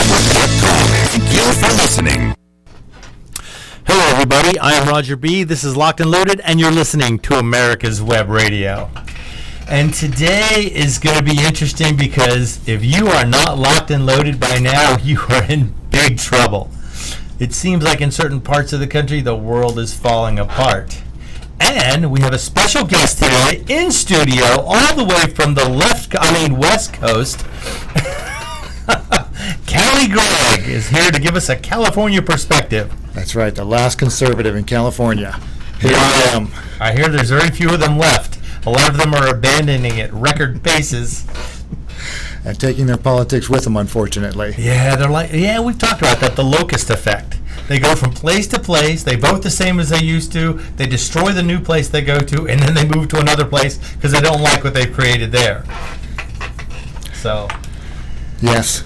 Thank you for listening. Hello, everybody. I am Roger B. This is Locked and Loaded, and you're listening to America's Web Radio. And today is going to be interesting because if you are not locked and loaded by now, you are in big trouble. It seems like in certain parts of the country, the world is falling apart. And we have a special guest today in studio, all the way from the West Coast. Cali Greg is here to give us a California perspective. That's right, the last conservative in California. Here I am. I hear there's very few of them left. A lot of them are abandoning at record paces. And taking their politics with them, unfortunately. Yeah, we've talked about that, the locust effect. They go from place to place, they vote the same as they used to, they destroy the new place they go to, and then they move to another place because they don't like what they've created there. So. Yes,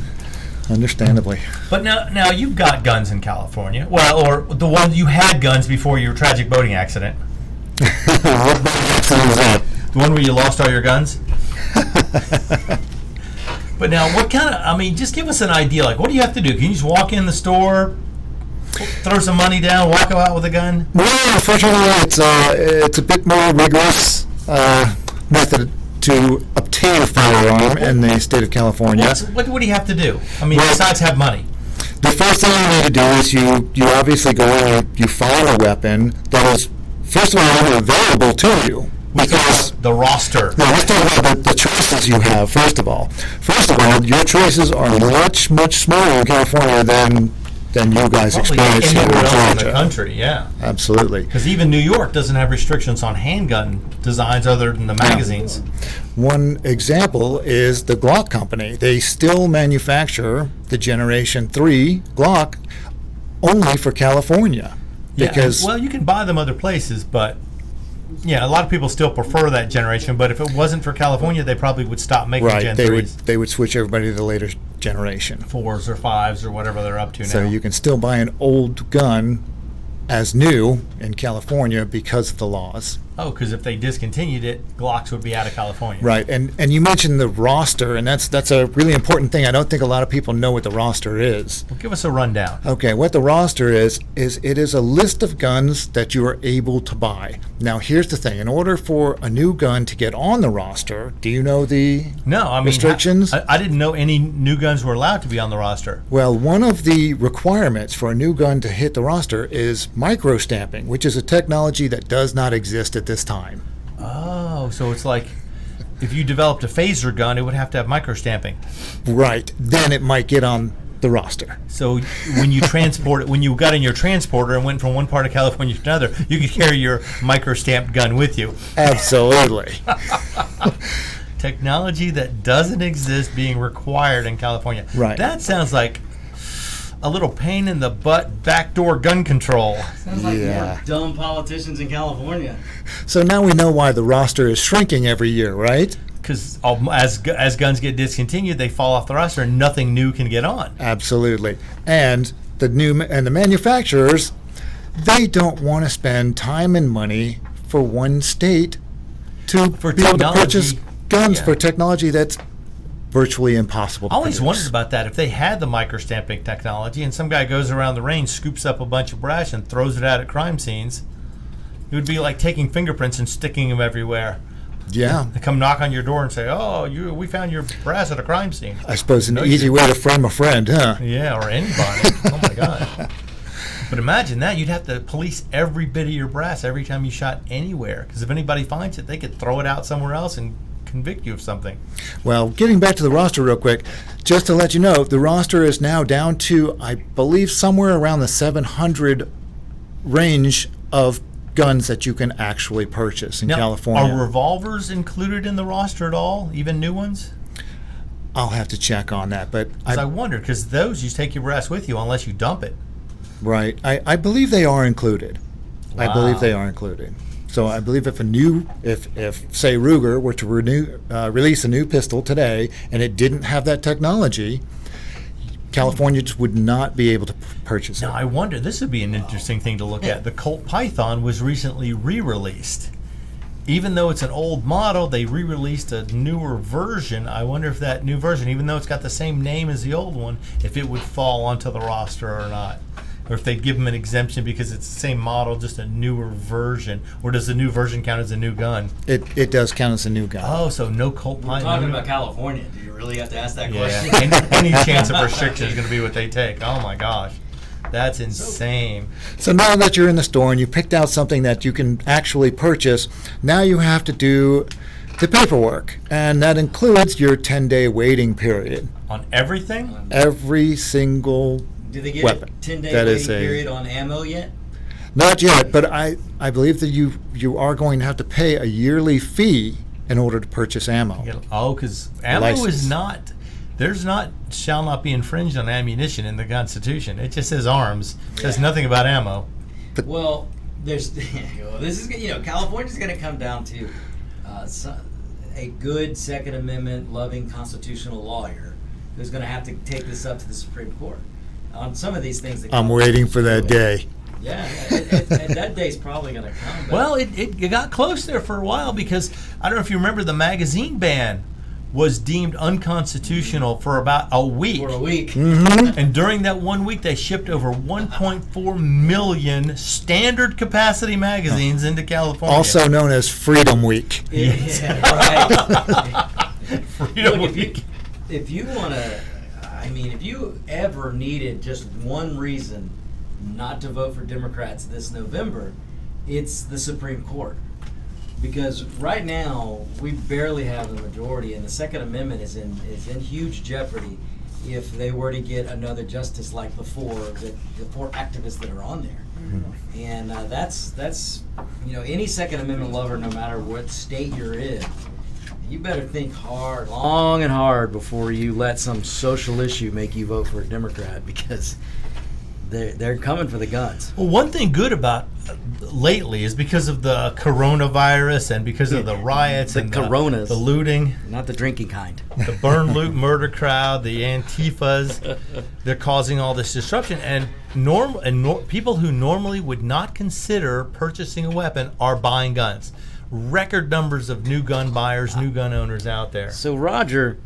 understandably. But now you've got guns in California. Well, or the one you had guns before your tragic boating accident. What boating accident was that? The one where you lost all your guns? But now, what kind of, just give us an idea. Like, what do you have to do? Can you just walk in the store, throw some money down, walk out with a gun? Well, unfortunately, it's a bit more rigorous method to obtain a firearm in the state of California. What do you have to do? Besides have money. The first thing you need to do is you obviously go and you find a weapon that is, first of all, available to you. Because the roster. No, let's talk about the choices you have, first of all. First of all, your choices are much, much smaller in California than you guys experience here in Georgia. In the country, yeah. Absolutely. Because even New York doesn't have restrictions on handgun designs other than the magazines. One example is the Glock company. They still manufacture the Generation 3 Glock only for California. Because well, you can buy them other places, but yeah, a lot of people still prefer that generation, but if it wasn't for California, they probably would stop making Gen 3s. They would switch everybody to the later generation. 4s or 5s or whatever they're up to now. So you can still buy an old gun as new in California because of the laws. Oh, because if they discontinued it, Glocks would be out of California. Right, and you mentioned the roster, and that's a really important thing. I don't think a lot of people know what the roster is. Well, give us a rundown. Okay, what the roster is it is a list of guns that you are able to buy. Now, here's the thing. In order for a new gun to get on the roster, do you know the restrictions? I didn't know any new guns were allowed to be on the roster. Well, one of the requirements for a new gun to hit the roster is microstamping, which is a technology that does not exist at this time. Oh, so it's like if you developed a phaser gun, it would have to have microstamping. Right. Then it might get on the roster. So when you transport it, when you got in your transporter and went from one part of California to another, you could carry your microstamped gun with you. Absolutely. Technology that doesn't exist being required in California. Right. That sounds like a little pain in the butt backdoor gun control. Sounds like more dumb politicians in California. So now we know why the roster is shrinking every year, right? Because as guns get discontinued, they fall off the roster and nothing new can get on. Absolutely. And the manufacturers, they don't want to spend time and money for one state to be able to purchase guns for technology that's virtually impossible to I always produce. wondered about that. If they had the microstamping technology and some guy goes around the range, scoops up a bunch of brass and throws it out at crime scenes, it would be like taking fingerprints and sticking them everywhere. Yeah. They come knock on your door and say, "Oh, we found your brass at a crime scene." I suppose an easy way to frame a friend, huh? Yeah, or anybody. Oh my God. But imagine that. You'd have to police every bit of your brass every time you shot anywhere. Because if anybody finds it, they could throw it out somewhere else and convict you of something. Well, getting back to the roster real quick, just to let you know, the roster is now down to, I believe, somewhere around the 700 range of guns that you can actually purchase in California. Are revolvers included in the roster at all, even new ones? I'll have to check on that, but I wonder, because those you take your brass with you unless you dump it. Right. I believe they are included. Wow. I believe they are included. So I believe if say Ruger were to release a new pistol today and it didn't have that technology, California just would not be able to purchase it. Now I wonder, this would be an interesting thing to look at. The Colt Python was recently re-released, even though it's an old model, they re-released a newer version. I wonder if that new version, even though it's got the same name as the old one, if it would fall onto the roster or not. Or if they'd give them an exemption because it's the same model, just a newer version. Or does the new version count as a new gun? It does count as a new gun. Oh, so no Colt We're Pine. talking about California. Do you really have to ask that question? Yeah. any chance of restriction is going to be what they take. Oh my gosh. That's insane. So now that you're in the store and you picked out something that you can actually purchase, now you have to do the paperwork. And that includes your 10-day waiting period. On everything? Every single Do they get weapon. a 10-day That waiting is a- period on ammo yet? Not yet, but I believe that you are going to have to pay a yearly fee in order to purchase ammo. Oh, because ammo License. is not, shall not be infringed on ammunition in the Constitution. It just says arms. It says nothing about ammo. Well, this is, California's going to come down to a good Second Amendment loving constitutional lawyer who's going to have to take this up to the Supreme Court on some of these things. I'm waiting for that day. Yeah, and that day's probably going to come. Well, it got close there for a while because I don't know if you remember the magazine ban was deemed unconstitutional for about a week. For a week. Mm-hmm. And during that 1 week, they shipped over 1.4 million standard capacity magazines into California. Also known as Freedom Week. Yeah, right. Freedom Look, Week. if you want to, if you ever needed just one reason not to vote for Democrats this November, it's the Supreme Court. Because right now we barely have the majority, and the Second Amendment is in huge jeopardy if they were to get another justice like the four activists that are on there. Mm-hmm. And that's any Second Amendment lover, no matter what state you're in, you better think hard, long and hard, before you let some social issue make you vote for a Democrat, because they're coming for the guns. Well, one thing good about lately is because of the coronavirus and because of the riots and coronas, the looting. Not the drinking kind. The burn, loot, murder crowd, the Antifas, they're causing all this disruption. And people who normally would not consider purchasing a weapon are buying guns. Record numbers of new gun buyers, new gun owners out there. So, Roger,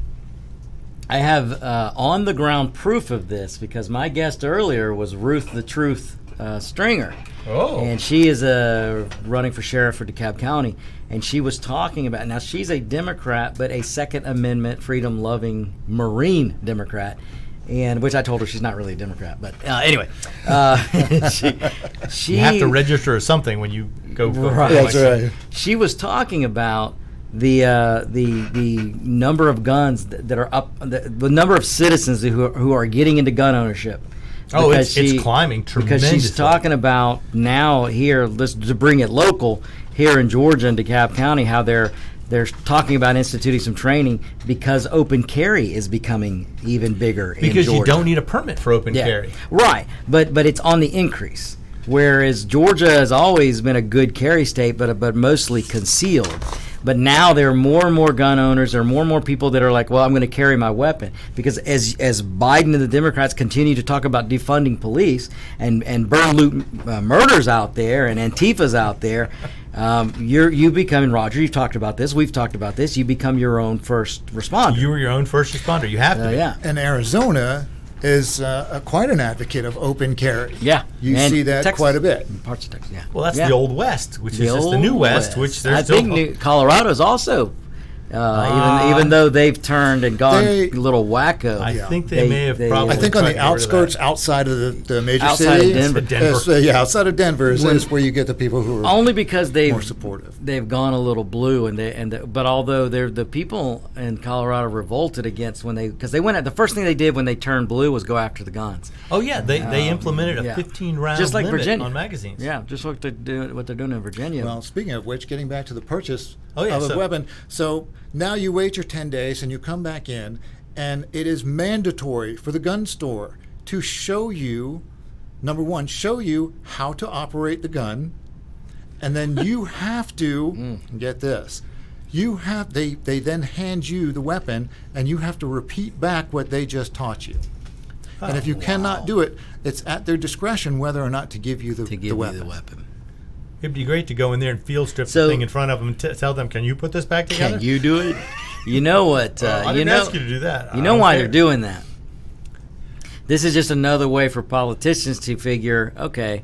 I have on-the-ground proof of this because my guest earlier was Ruth the Truth Stringer. Oh. And she is running for sheriff for DeKalb County. And she was talking about, now she's a Democrat, but a Second Amendment, freedom-loving Marine Democrat. And which I told her she's not really a Democrat, but anyway, she you have to register or something when you go. Right. That's right. She was talking about the number of guns that are up, the number of citizens who are getting into gun ownership. Oh, it's climbing tremendously. Because she's talking about now here, to bring it local, here in Georgia and DeKalb County, how they're talking about instituting some training because open carry is becoming even bigger in Georgia. Because you don't need a permit for open carry. Right, but it's on the increase. Whereas Georgia has always been a good carry state, but mostly concealed. But now there are more and more gun owners. There are more and more people that are like, well, I'm going to carry my weapon. Because as Biden and the Democrats continue to talk about defunding police and burn, loot, murders out there and Antifas out there, you become, Roger, you've talked about this, we've talked about this, you become your own first responder. You were your own first responder. You have to be. Yeah. And Arizona is quite an advocate of open carry. Yeah. You and see that Texas, quite a bit. Parts of Texas, yeah. Well, that's the Old West, which is just the New West, which there's I think Colorado's also, even though they've turned and gone a little wacko. I think they may have probably. I think on the outskirts, outside of the major outside cities, of Denver. outside of Denver is where you get the people who are only because they've more supportive. They've gone a little blue, but although the people in Colorado revolted against because they went at the first thing they did when they turned blue was go after the guns. Oh yeah, they implemented a 15-round just like limit Virginia on magazines. Yeah, just what they're doing in Virginia. Well, speaking of which, getting back to the purchase of a weapon, so now you wait your 10 days and you come back in, and it is mandatory for the gun store to show you, number one, show you how to operate the gun, and then you have to get this. They then hand you the weapon, and you have to repeat back what they just taught you. And if you cannot do it, it's at their discretion whether or not to give you the weapon. It'd be great to go in there and field strip So- the thing in front of them and tell them, "Can you put this back together?" Can you do it? You know what? I didn't ask you to do that. You know why they're doing that? This is just another way for politicians to figure, okay,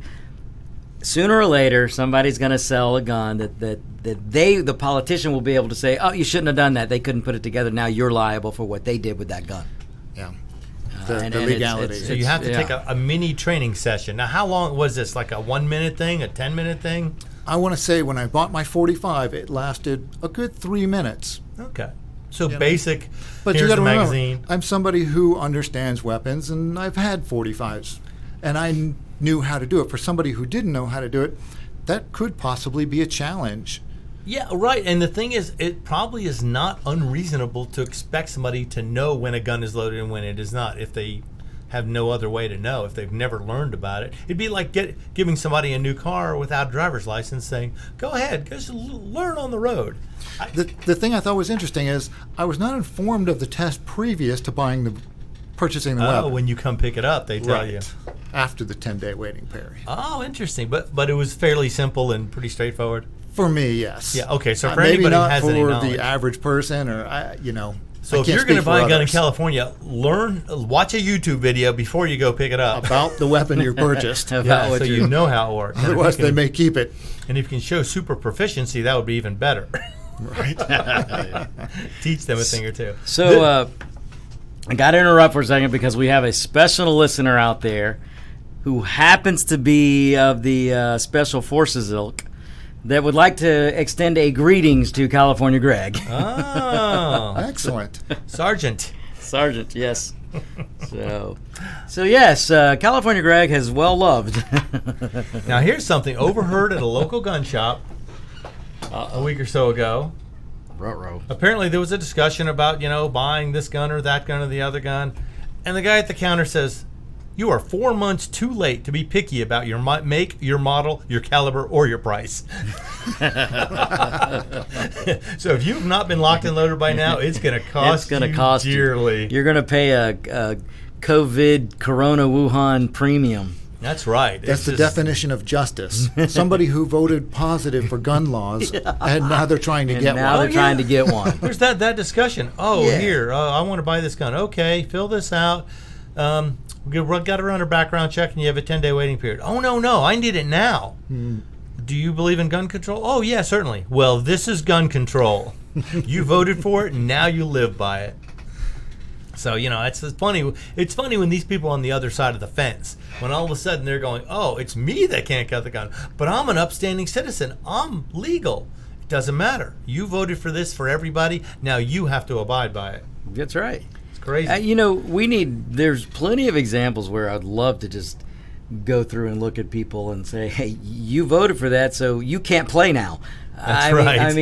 sooner or later somebody's going to sell a gun that the politician will be able to say, oh, you shouldn't have done that. They couldn't put it together. Now you're liable for what they did with that gun. Yeah. And The legality. So you have to take a mini training session. Now, how long was this? Like a 1 minute thing, a 10-minute thing? I want to say when I bought my 45, it lasted a good 3 minutes. Okay. So basic. But here's you got to the remember, magazine. I'm somebody who understands weapons, and I've had 45s, and I knew how to do it. For somebody who didn't know how to do it, that could possibly be a challenge. Yeah, right. And the thing is, it probably is not unreasonable to expect somebody to know when a gun is loaded and when it is not, if they have no other way to know, if they've never learned about it. It'd be like giving somebody a new car without a driver's license, saying, go ahead, just learn on the road. The thing I thought was interesting is I was not informed of the test previous to purchasing the weapon. When you come pick it up, they tell you. After the 10-day waiting period. Oh, interesting. But it was fairly simple and pretty straightforward. For me, yes. Yeah, okay. So for maybe anybody who not has for any knowledge. the average person, or So if you're going to buy a gun in California, watch a YouTube video before you go pick it up. About the weapon you purchased. About Yeah, what so you know how it works. Otherwise, they may keep it. And if you can show super proficiency, that would be even better. Right. Teach them a thing or two. So I got to interrupt for a second because we have a special listener out there who happens to be of the Special Forces ilk that would like to extend a greetings to California Greg. Oh, Excellent. Sergeant. Sergeant, yes. So yes, California Greg has well loved. Now here's something overheard at a local gun shop a week or so ago. Ruh-roh. Apparently there was a discussion about, buying this gun or that gun or the other gun. And the guy at the counter says, you are 4 months too late to be picky about your make, your model, your caliber, or your price. So if you've not been locked and loaded by now, it's going to cost you dearly. You're going to pay a COVID Corona Wuhan premium. That's right. That's the definition of justice. Somebody who voted positive for gun laws, and now they're trying to get now one. they're trying to get one. There's that discussion. Here, I want to buy this gun. Okay, fill this out. We got to run a background check, and you have a 10-day waiting period. Oh, no, I need it now. Do you believe in gun control? Oh, yeah, certainly. Well, this is gun control. You voted for it, and now you live by it. So, it's funny. It's funny when these people are on the other side of the fence, when all of a sudden they're going, oh, it's me that can't get the gun, but I'm an upstanding citizen. I'm legal. It doesn't matter. You voted for this for everybody. Now you have to abide by it. That's right. Crazy. There's plenty of examples where I'd love to just go through and look at people and say, hey, you voted for that, so you can't play now. That's right.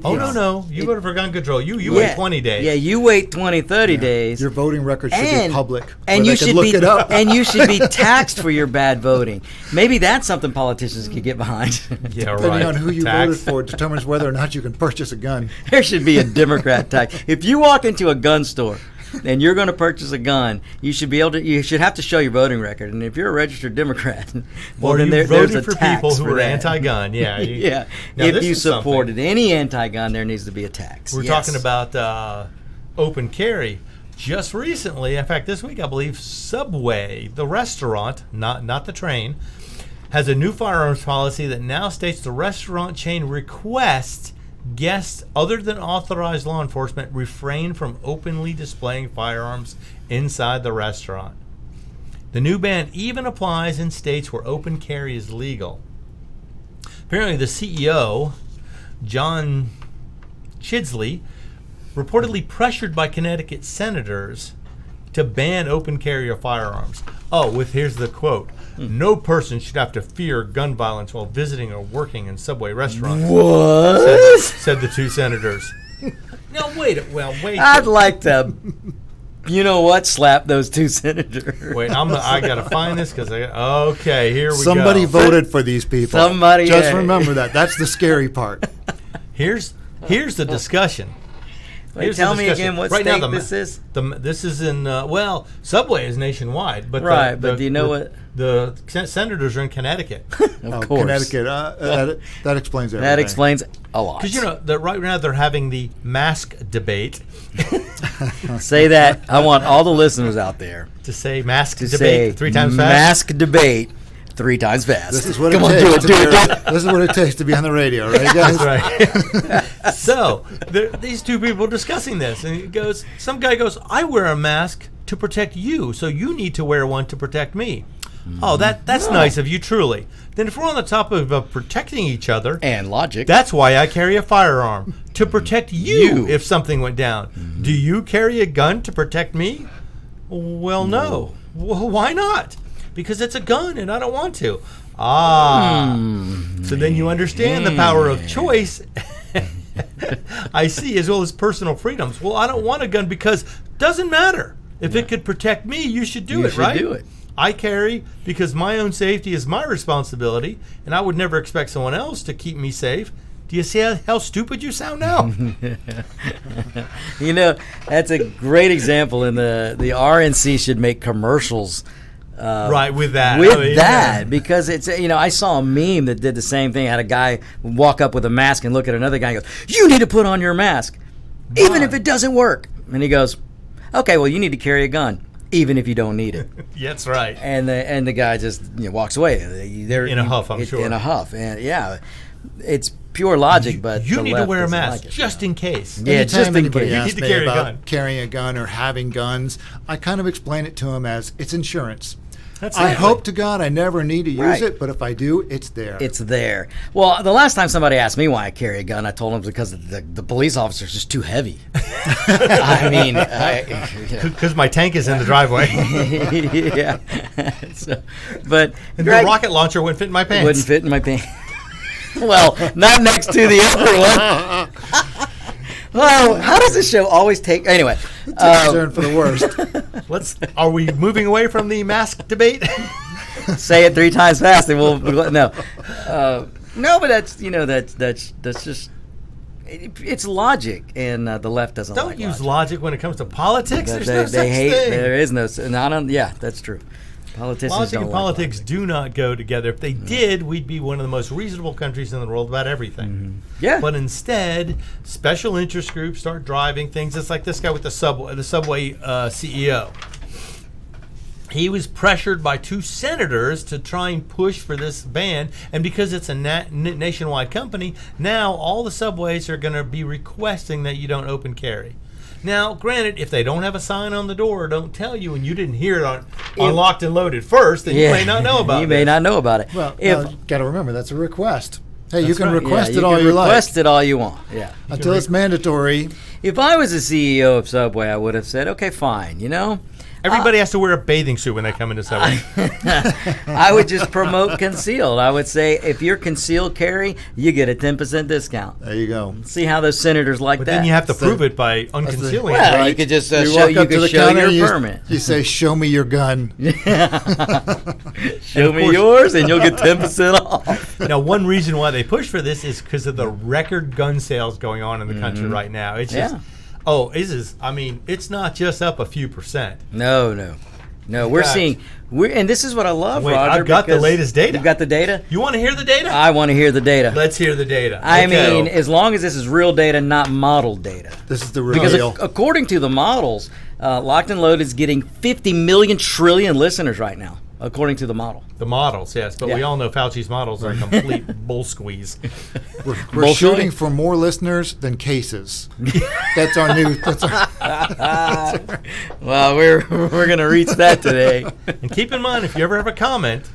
No. You voted for gun control. You wait 20 days. Yeah, you wait 20, 30 days. Your voting record should be public. And you should look it up. And you should be taxed for your bad voting. Maybe that's something politicians could get behind. Yeah, right. Depending on who you voted for determines whether or not you can purchase a gun. There should be a Democrat tax. If you walk into a gun store and you're going to purchase a gun, you should have to show your voting record. And if you're a registered Democrat, then there's a for tax people who for are that. anti-gun. Yeah. Yeah. Now, if you supported any anti-gun, there needs to be a tax. We're talking about open carry. Just recently, in fact, this week, I believe, Subway, the restaurant, not the train, has a new firearms policy that now states the restaurant chain requests guests other than authorized law enforcement refrain from openly displaying firearms inside the restaurant. The new ban even applies in states where open carry is legal. Apparently, the CEO, John Chidsley, reportedly pressured by Connecticut senators to ban open carry of firearms. Here's the quote. No person should have to fear gun violence while visiting or working in Subway restaurants. What? Said the two senators. No, wait. I'd like to, slap those two senators. Wait, I got to find this because okay, here we go. Somebody voted for these people. Just remember that. That's the scary part. Here's the discussion. Wait, tell me again what state this is. This is in Subway is nationwide, but right. But do you know what the senators are in Connecticut? Of course, Connecticut. That explains everything. That explains a lot. Because right now they're having the mask debate. Say that. I want all the listeners out there to say mask debate 3 times fast. Mask debate 3 times fast. This is what it takes. This is what it takes to be on the radio, right, guys? That's right. So these two people discussing this, and some guy goes, "I wear a mask to protect you, so you need to wear one to protect me." Oh, that's nice of you, truly. Then if we're on the topic of protecting each other and logic, that's why I carry a firearm to protect you if something went down. Do you carry a gun to protect me? Well, no. Well, why not? Because it's a gun and I don't want to. So then you understand the power of choice. I see, as well as personal freedoms. Well, I don't want a gun because it doesn't matter. If it could protect me, you should do it, right? You should do it. I carry because my own safety is my responsibility, and I would never expect someone else to keep me safe. Do you see how stupid you sound now? You know, that's a great example, and the RNC should make commercials. Right, with that. Because it's, I saw a meme that did the same thing. I had a guy walk up with a mask and look at another guy and goes, "You need to put on your mask, even if it doesn't work." And he goes, "Okay, well, you need to carry a gun, even if you don't need it." That's right. And the guy just walks away. They're in a huff, I'm sure. In a huff, and it's pure logic. But you need to wear a mask just in case. Yeah, just in case. You need to carry a gun. Carrying a gun or having guns, I kind of explain it to him as it's insurance. I hope to God I never need to use it, but if I do, it's there. It's there. Well, the last time somebody asked me why I carry a gun, I told them because the police officer's just too heavy. I mean, because my tank is in the driveway. Yeah. But the rocket launcher wouldn't fit in my pants. Wouldn't fit in my pants. Well, not next to the other one. Well, how does this show always take? Anyway, turn for the worst. Are we moving away from the mask debate? Say it 3 times fast, and we'll no. No, but that's just it's logic, and the left doesn't. Don't use logic when it comes to politics. There's no such thing. There is no. And I don't. Yeah, that's true. Politicians logic and politics do not go together. If they did, we'd be one of the most reasonable countries in the world about everything. Mm-hmm. Yeah. But instead, special interest groups start driving things. It's like this guy with the Subway CEO. He was pressured by 2 senators to try and push for this ban, and because it's a nationwide company, now all the Subways are going to be requesting that you don't open carry. Now, granted, if they don't have a sign on the door or don't tell you, and you didn't hear it on Locked and Loaded first, then you may not know about it. You may not know about it. Well, you got to remember, that's a request. Hey, you can request it all you like. Request it all you want, yeah. Until it's mandatory. If I was the CEO of Subway, I would have said, okay, fine, Everybody has to wear a bathing suit when they come into Subway. I would just promote concealed. I would say, if you're concealed carry, you get a 10% discount. There you go. See how those senators like that. But then you have to prove it by unconcealing it. Well, you could just show your permit. You say, "Show me your gun." Show me yours, and you'll get 10% off. Now, one reason why they push for this is because of the record gun sales going on in the country right now. It's just. Oh, it's not just up a few percent. No. We're seeing, and this is what I love, Roger. I've got the latest data. You got the data? You want to hear the data? I want to hear the data. Let's hear the data. I mean, as long as this is real data, not modeled data. This is the real deal. Because according to the models, Locked and Loaded is getting 50 million trillion listeners right now, according to the model. The models, yes, but we all know Fauci's models are a complete bull squeeze. We're shooting for more listeners than cases. That's our new. Well, we're going to reach that today. And keep in mind, if you ever have a comment,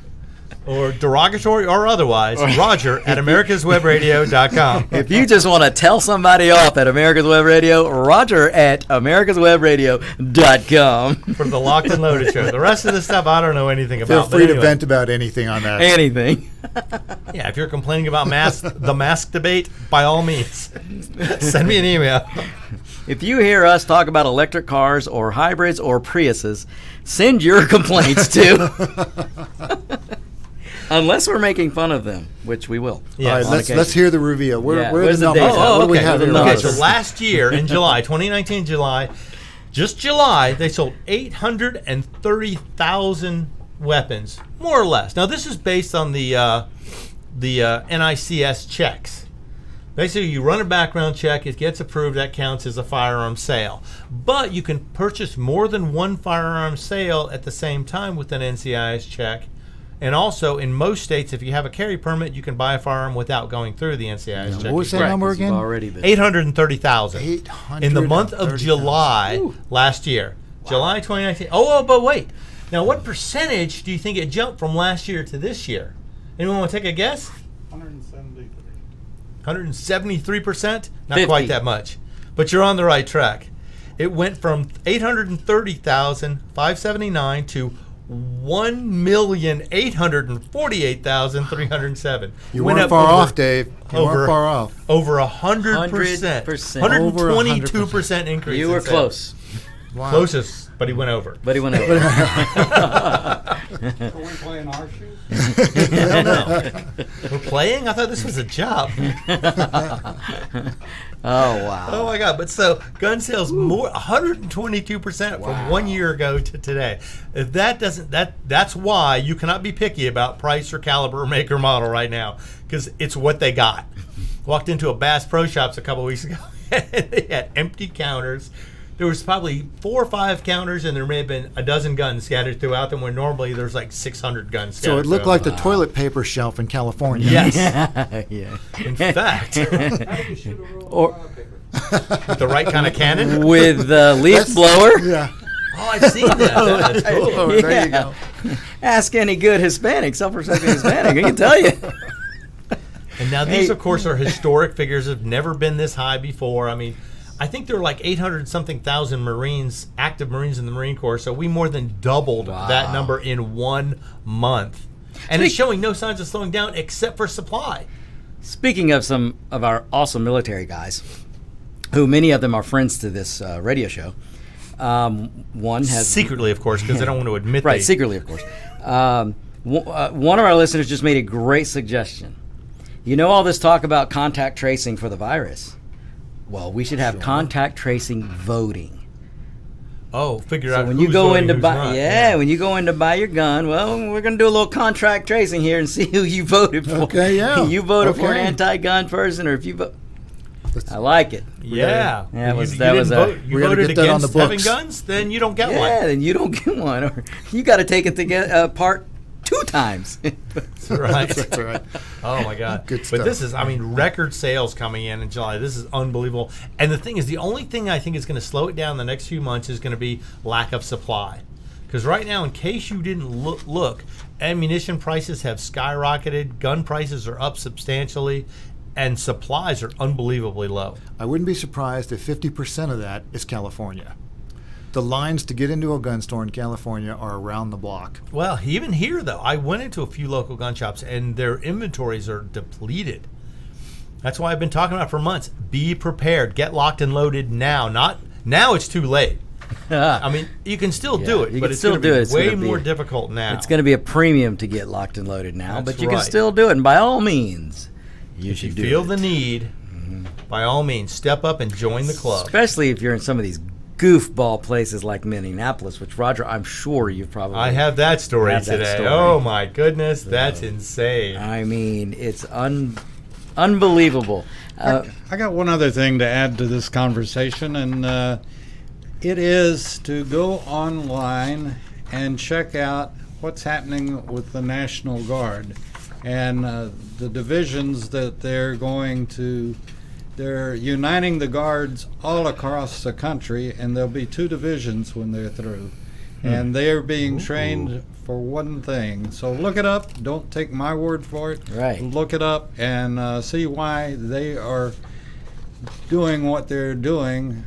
or derogatory or otherwise, Roger at americaswebradio.com. If you just want to tell somebody off at America's Web Radio, Roger at americaswebradio.com. For the Locked and Loaded show. The rest of the stuff I don't know anything about. Feel free to vent about anything on that. Anything. Yeah, if you're complaining about the mask debate, by all means, send me an email. If you hear us talk about electric cars or hybrids or Priuses, send your complaints to... Unless we're making fun of them, which we will. Yeah. All right, let's hear the reveal. Where are Where's the the numbers? data? What do we Okay, have the here? numbers. Okay, so last year in July, 2019 July, just July, they sold 830,000 weapons, more or less. Now, this is based on the NICS checks. Basically, you run a background check, it gets approved, that counts as a firearm sale. But you can purchase more than one firearm sale at the same time with an NCIS check. And also, in most states, if you have a carry permit, you can buy a firearm without going through the NCIS check. What was that number again? Already been. 830,000 in the month of July last year. July 2019. Oh, but wait. Now, what percentage do you think it jumped from last year to this year? Anyone want to take a guess? 173%? Not 50. quite that much. But you're on the right track. It went from 830,579 to 1,848,307. You weren't far off, Dave. You weren't far off. Over 100%. 122% increase. You were in sales. close. Wow. Closest, but he went over. But he went over. Are we playing our shoes? We're playing? I thought this was a job. Oh, wow. Oh my God! But so gun sales more 122% from 1 year ago to today. If that doesn't that's why you cannot be picky about price or caliber or make or model right now, because it's what they got. Walked into a Bass Pro Shops a couple weeks ago and they had empty counters. There was probably 4 or 5 counters, and there may have been a dozen guns scattered throughout them, where normally there's like 600 guns scattered. So it looked throughout like the toilet paper shelf in California. Yes. Yeah. In fact, How do you shoot a roll Or- of paper? with the right kind of cannon. With the leaf blower. Yeah. Oh, I've seen that. That's cool. Oh, there you go. Ask any good Hispanic, self-respecting Hispanic, he can tell you. And now these, Hey. of course, are historic figures. Have never been this high before. I mean, I think there are like 800-something thousand Marines, active Marines in the Marine Corps. So we more than doubled that number in 1 month. And it's showing no signs of slowing down except for supply. Speaking of some of our awesome military guys, who many of them are friends to this radio show, one has Secretly, of course, because they don't want to admit right, they... secretly, of course. One of our listeners just made a great suggestion. You know all this talk about contact tracing for the virus? Well, we should have contact tracing voting. Oh, figure So out when who's you go voting, in to who's buy, not. when you go in to buy your gun, well, we're going to do a little contract tracing here and see who you voted for. Okay, yeah. You voted for an Okay. anti-gun person, or if you vote, I like it. Yeah. Yeah, You- was- you that didn't was a- vote. You We're gonna voted get that on the against having books. guns, then you don't get Yeah, one. then you don't get one, or you got to take it apart 2 times. That's right. That's right. Oh my God! Good But stuff. this is, I mean, record sales coming in July. This is unbelievable. And the thing is, the only thing I think is going to slow it down the next few months is going to be lack of supply. Because right now, in case you didn't look, ammunition prices have skyrocketed. Gun prices are up substantially, and supplies are unbelievably low. I wouldn't be surprised if 50% of that is California. The lines to get into a gun store in California are around the block. Well, even here though, I went into a few local gun shops, and their inventories are depleted. That's why I've been talking about it for months. Be prepared. Get locked and loaded now. Not now. It's too late. I mean, you can still do Yeah, it, you but can it's still going to do it. be It's way gonna be- more difficult now. It's going to be a premium to get locked and loaded now, That's but you can right. still do it. And by all means, you if should you do feel it. the need, by all means, step up and join the club. Especially if you're in some of these goofball places like Minneapolis, which, Roger, I'm sure you've probably... I have that story Have that today. story. Oh my goodness, that's insane. I mean, it's unbelievable. I got one other thing to add to this conversation, and it is to go online and check out what's happening with the National Guard and the divisions that they're going to. They're uniting the guards all across the country, and there'll be 2 divisions when they're through. And they're being trained for one thing. So look it up. Don't take my word for it. Right. Look it up and see why they are doing what they're doing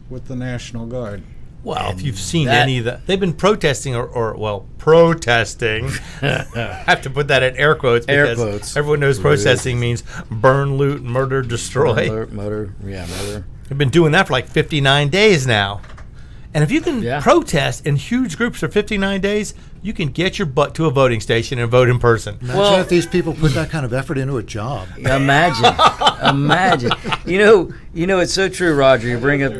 with the National Guard. Well, if you've seen that- any of the, they've been protesting protesting. I have to put that in air quotes Air because quotes. everyone knows protesting means burn, loot, murder, destroy. Motor. They've been doing that for like 59 days now. And if you can Yeah. protest in huge groups for 59 days, you can get your butt to a voting station and vote in person. Imagine if these people put that kind of effort into a job. Imagine. You know, it's so true, Roger. You bring up,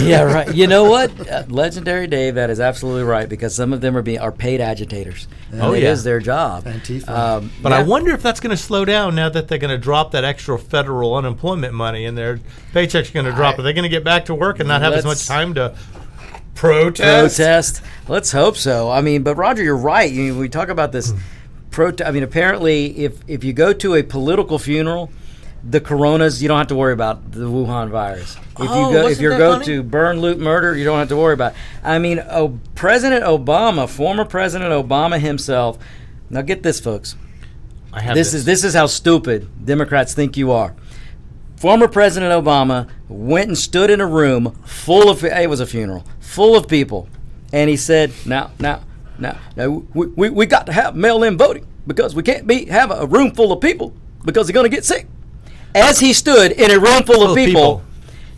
yeah, right. You know what? Legendary Dave, that is absolutely right, because some of them are paid agitators. And it is their job. Antifa. But I wonder if that's going to slow down now that they're going to drop that extra federal unemployment money and their paychecks are going to drop. Are they going to get back to work and not have as much time to protest? Let's hope so. I mean, but Roger, you're right. We talk about this I mean, apparently, if you go to a political funeral, the coronas, you don't have to worry about the Wuhan virus. If you go to burn, loot, murder, you don't have to worry about it. I mean, President Obama, former President Obama himself. Now get this, folks. This is how stupid Democrats think you are. Former President Obama went and stood in a room full of, it was a funeral, full of people, and he said, now, we got to have mail-in voting because we can't have a room full of people because they're going to get sick. As he stood in a room full of people,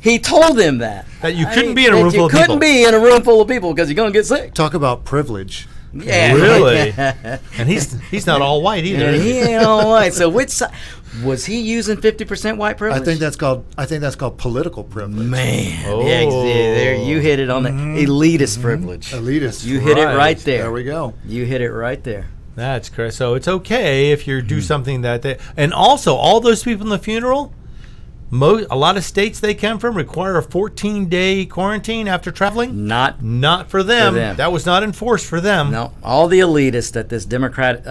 he told them that you couldn't be in a room full of people. You couldn't be in a room full of people because you're going to get sick. Talk about privilege. Yeah, really. And he's not all white either. And he ain't all white. So which side was he using? 50% white privilege? I think that's called political privilege. Man, there you hit it on the elitist privilege. Elitist. You hit it right there. There we go. You hit it right there. That's correct. So it's okay if you do something that they, and also all those people in the funeral. A lot of states they come from require a 14-day quarantine after traveling. Not for them. That was not enforced for them. No, all the elitists at this Democrat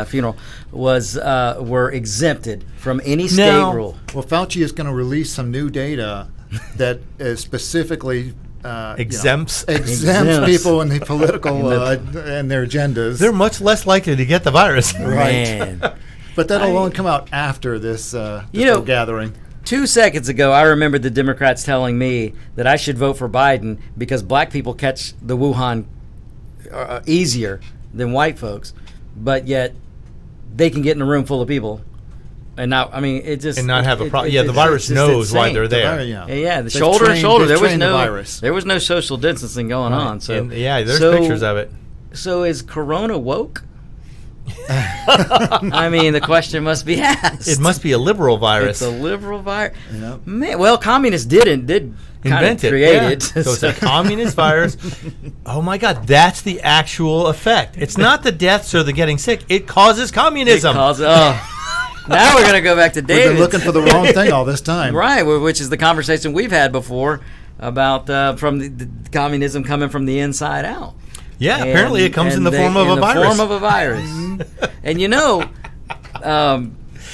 funeral were exempted from any state rule. Well, Fauci is going to release some new data that is specifically exempts people in the political and their agendas. They're much less likely to get the virus. Man. But that'll only come out after this gathering. 2 seconds ago, I remember the Democrats telling me that I should vote for Biden because black people catch the Wuhan easier than white folks, but yet they can get in a room full of people and not. I mean, it just and not have a problem. Yeah, the virus knows why they're there. The shoulder to shoulder. There was no social distancing going on. So there's pictures of it. So is Corona woke? I mean, the question must be asked. It must be a liberal virus. It's a liberal virus. Yep. Man, well, communists did invent it, create it. So it's a communist virus. Oh my God, that's the actual effect. It's not the deaths or the getting sick. It causes communism. Now we're going to go back to David. We've been looking for the wrong thing all this time. Right, which is the conversation we've had before about from the communism coming from the inside out. Yeah, apparently it comes in the form of a virus. And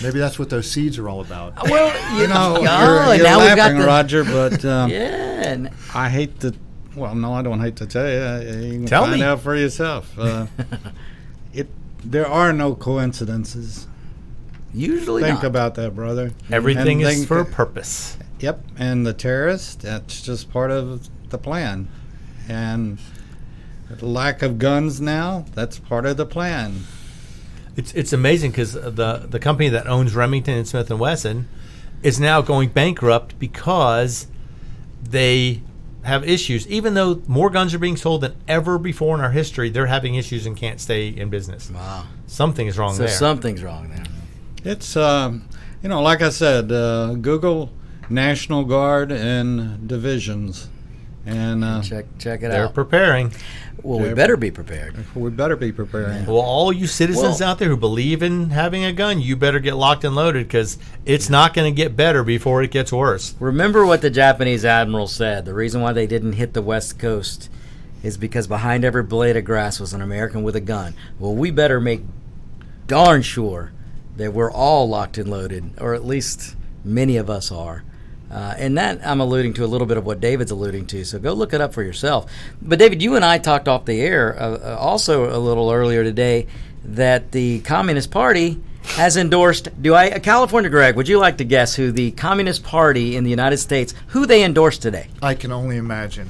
maybe that's what those seeds are all about. Well, you're laughing, Roger, but I hate to. Well, no, I don't hate to tell you. You can find out for yourself. There are no coincidences. Usually, think about that, brother. Everything is for a purpose. Yep, and the terrorists, that's just part of the plan, and. The lack of guns now, that's part of the plan. It's amazing because the company that owns Remington and Smith & Wesson is now going bankrupt because they have issues. Even though more guns are being sold than ever before in our history, they're having issues and can't stay in business. Wow. Something is wrong there. Something's wrong there. It's, like I said, Google National Guard and divisions. And check it out. They're preparing. Well, we better be prepared. We better be prepared. Yeah. Well, all you citizens out there who believe in having a gun, you better get locked and loaded because it's not going to get better before it gets worse. Remember what the Japanese admiral said. The reason why they didn't hit the West Coast is because behind every blade of grass was an American with a gun. Well, we better make darn sure that we're all locked and loaded, or at least many of us are. And that I'm alluding to a little bit of what David's alluding to, so go look it up for yourself. But David, you and I talked off the air also a little earlier today that the Communist Party has endorsed, California, Greg, would you like to guess who the Communist Party in the United States, who they endorsed today? I can only imagine.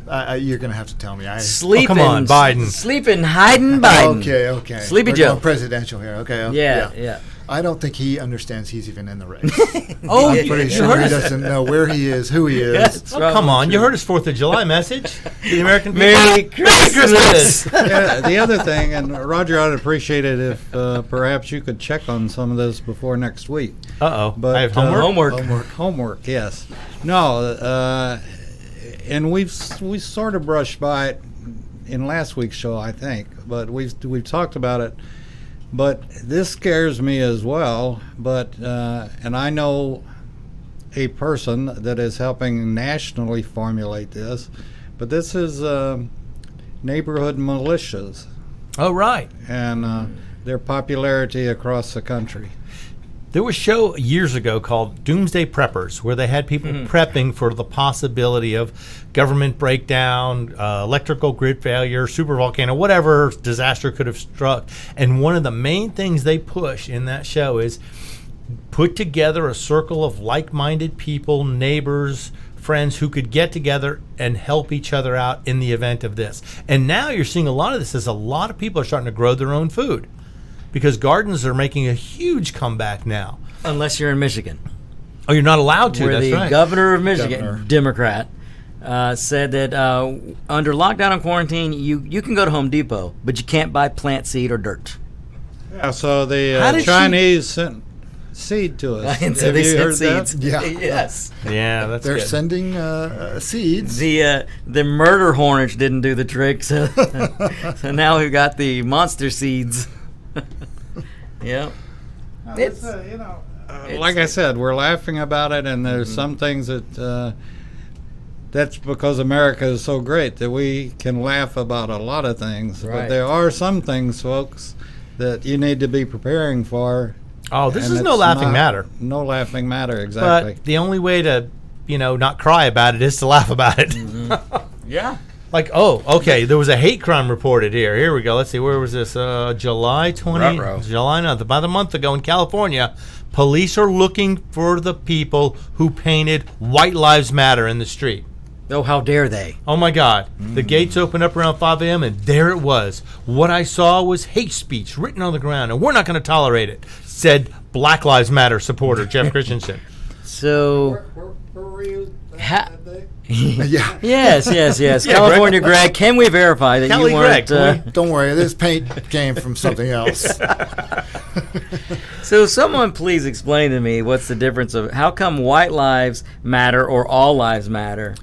You're going to have to tell me. Come on, Biden. Sleeping, hiding Biden. Okay. Sleepy We're Joe. going presidential here. Okay. Yeah. I don't think he understands he's even in the race. Oh, I'm pretty sure he doesn't know where he is, who he is. Oh, come on. You heard his 4th of July message to the American people? Merry Christmas. Yeah, the other thing, and Roger, I'd appreciate it if perhaps you could check on some of this before next week. Uh-oh. But, I have homework. Homework, yes. No, and we sort of brushed by it in last week's show, I think, but we've talked about it. But this scares me as well. But and I know a person that is helping nationally formulate this. But this is neighborhood militias Oh, right. and their popularity across the country. There was a show years ago called Doomsday Preppers, where they had people prepping for the possibility of government breakdown, electrical grid failure, supervolcano, whatever disaster could have struck. And one of the main things they push in that show is put together a circle of like-minded people, neighbors, friends who could get together and help each other out in the event of this. And now you're seeing a lot of this as a lot of people are starting to grow their own food, because gardens are making a huge comeback now. Unless you're in Michigan. Oh, you're not allowed to. Where That's the right. governor of Michigan, Democrat, said that under lockdown and quarantine, you can go to Home Depot, but you can't buy plant seed or dirt. Yeah, so How the did Chinese sent seed to us. And so Have they you sent heard that? seeds. Yeah. Yes. Yeah, that's They're good. sending seeds. The murder hornets didn't do the trick, so so now we've got the monster seeds. Yeah. It's, Like I said, we're laughing about it, and there's some things that that's because America is so great that we can laugh about a lot of things. Right. But there are some things, folks, that you need to be preparing for. Oh, this and is no it's laughing not- matter. No laughing matter, exactly. But the only way to, not cry about it is to laugh about it. yeah. Like, oh, okay, there was a hate crime reported here. Here we go. Let's see, where was this? July 20? Ruh-roh. July 9th. About a month ago in California, police are looking for the people who painted White Lives Matter in the street. Oh, how dare they? Oh, my God. The gates opened up around 5 a.m., and there it was. What I saw was hate speech written on the ground, and we're not going to tolerate it, said Black Lives Matter supporter Jeff Christensen. So, Where were you that day? Yeah. yes. Yeah, California Greg, can we verify that Cali you weren't? Greg, Don't worry, this paint came from something else. So someone please explain to me what's the difference of how come White Lives Matter or All Lives Matter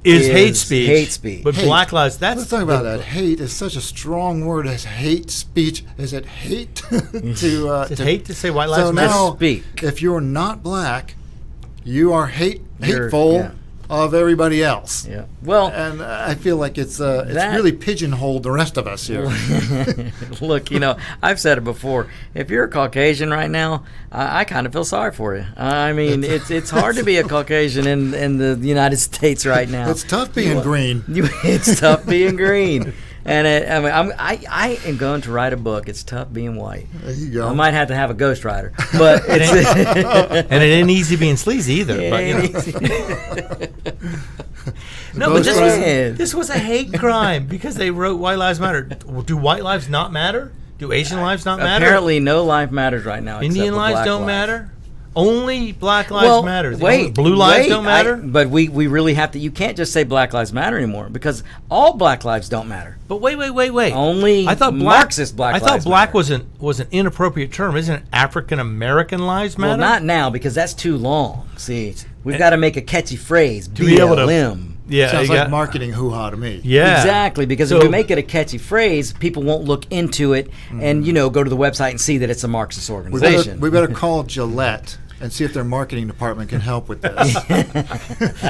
Is hate speech. hate speech. But Hate. Black Lives, that's... Let's talk about that. Hate is such a strong word. As hate speech, is it hate to? Is it hate to say White Lives so Matter? now, speak. if you're not black, you are You're- hateful yeah. of everybody else. Yeah. Well, And I feel like it's That- really pigeonholed the rest of us here. look, I've said it before. If you're a Caucasian right now, I kind of feel sorry for you. I mean, it's hard to be a Caucasian in the United States right now. It's tough being green. It's tough being green. And I am going to write a book. It's tough being white. There you go. I might have to have a ghostwriter, but it's And it ain't easy being sleazy either. No, but this was a hate crime because they wrote White Lives Matter. Do white lives not matter? Do Asian lives not matter? Apparently, no life matters right now. except Indian for lives black don't lives. matter? Only Black Lives Well, Matter. wait, Blue lives wait, don't matter? but we really have to. You can't just say Black Lives Matter anymore because all Black lives don't matter. But wait. Only I thought Marxist Black I thought lives black matter. was an inappropriate term. Isn't it African American lives matter? Well, not now because that's too long. See, we've got to make a catchy phrase. be able to- BLM. Yeah, Sounds you like got- marketing hoo-ha to me. Yeah, Exactly, because So- if we make it a catchy phrase, people won't look into it and go to the website and see that it's a Marxist organization. We better call Gillette and see if their marketing department can help with this.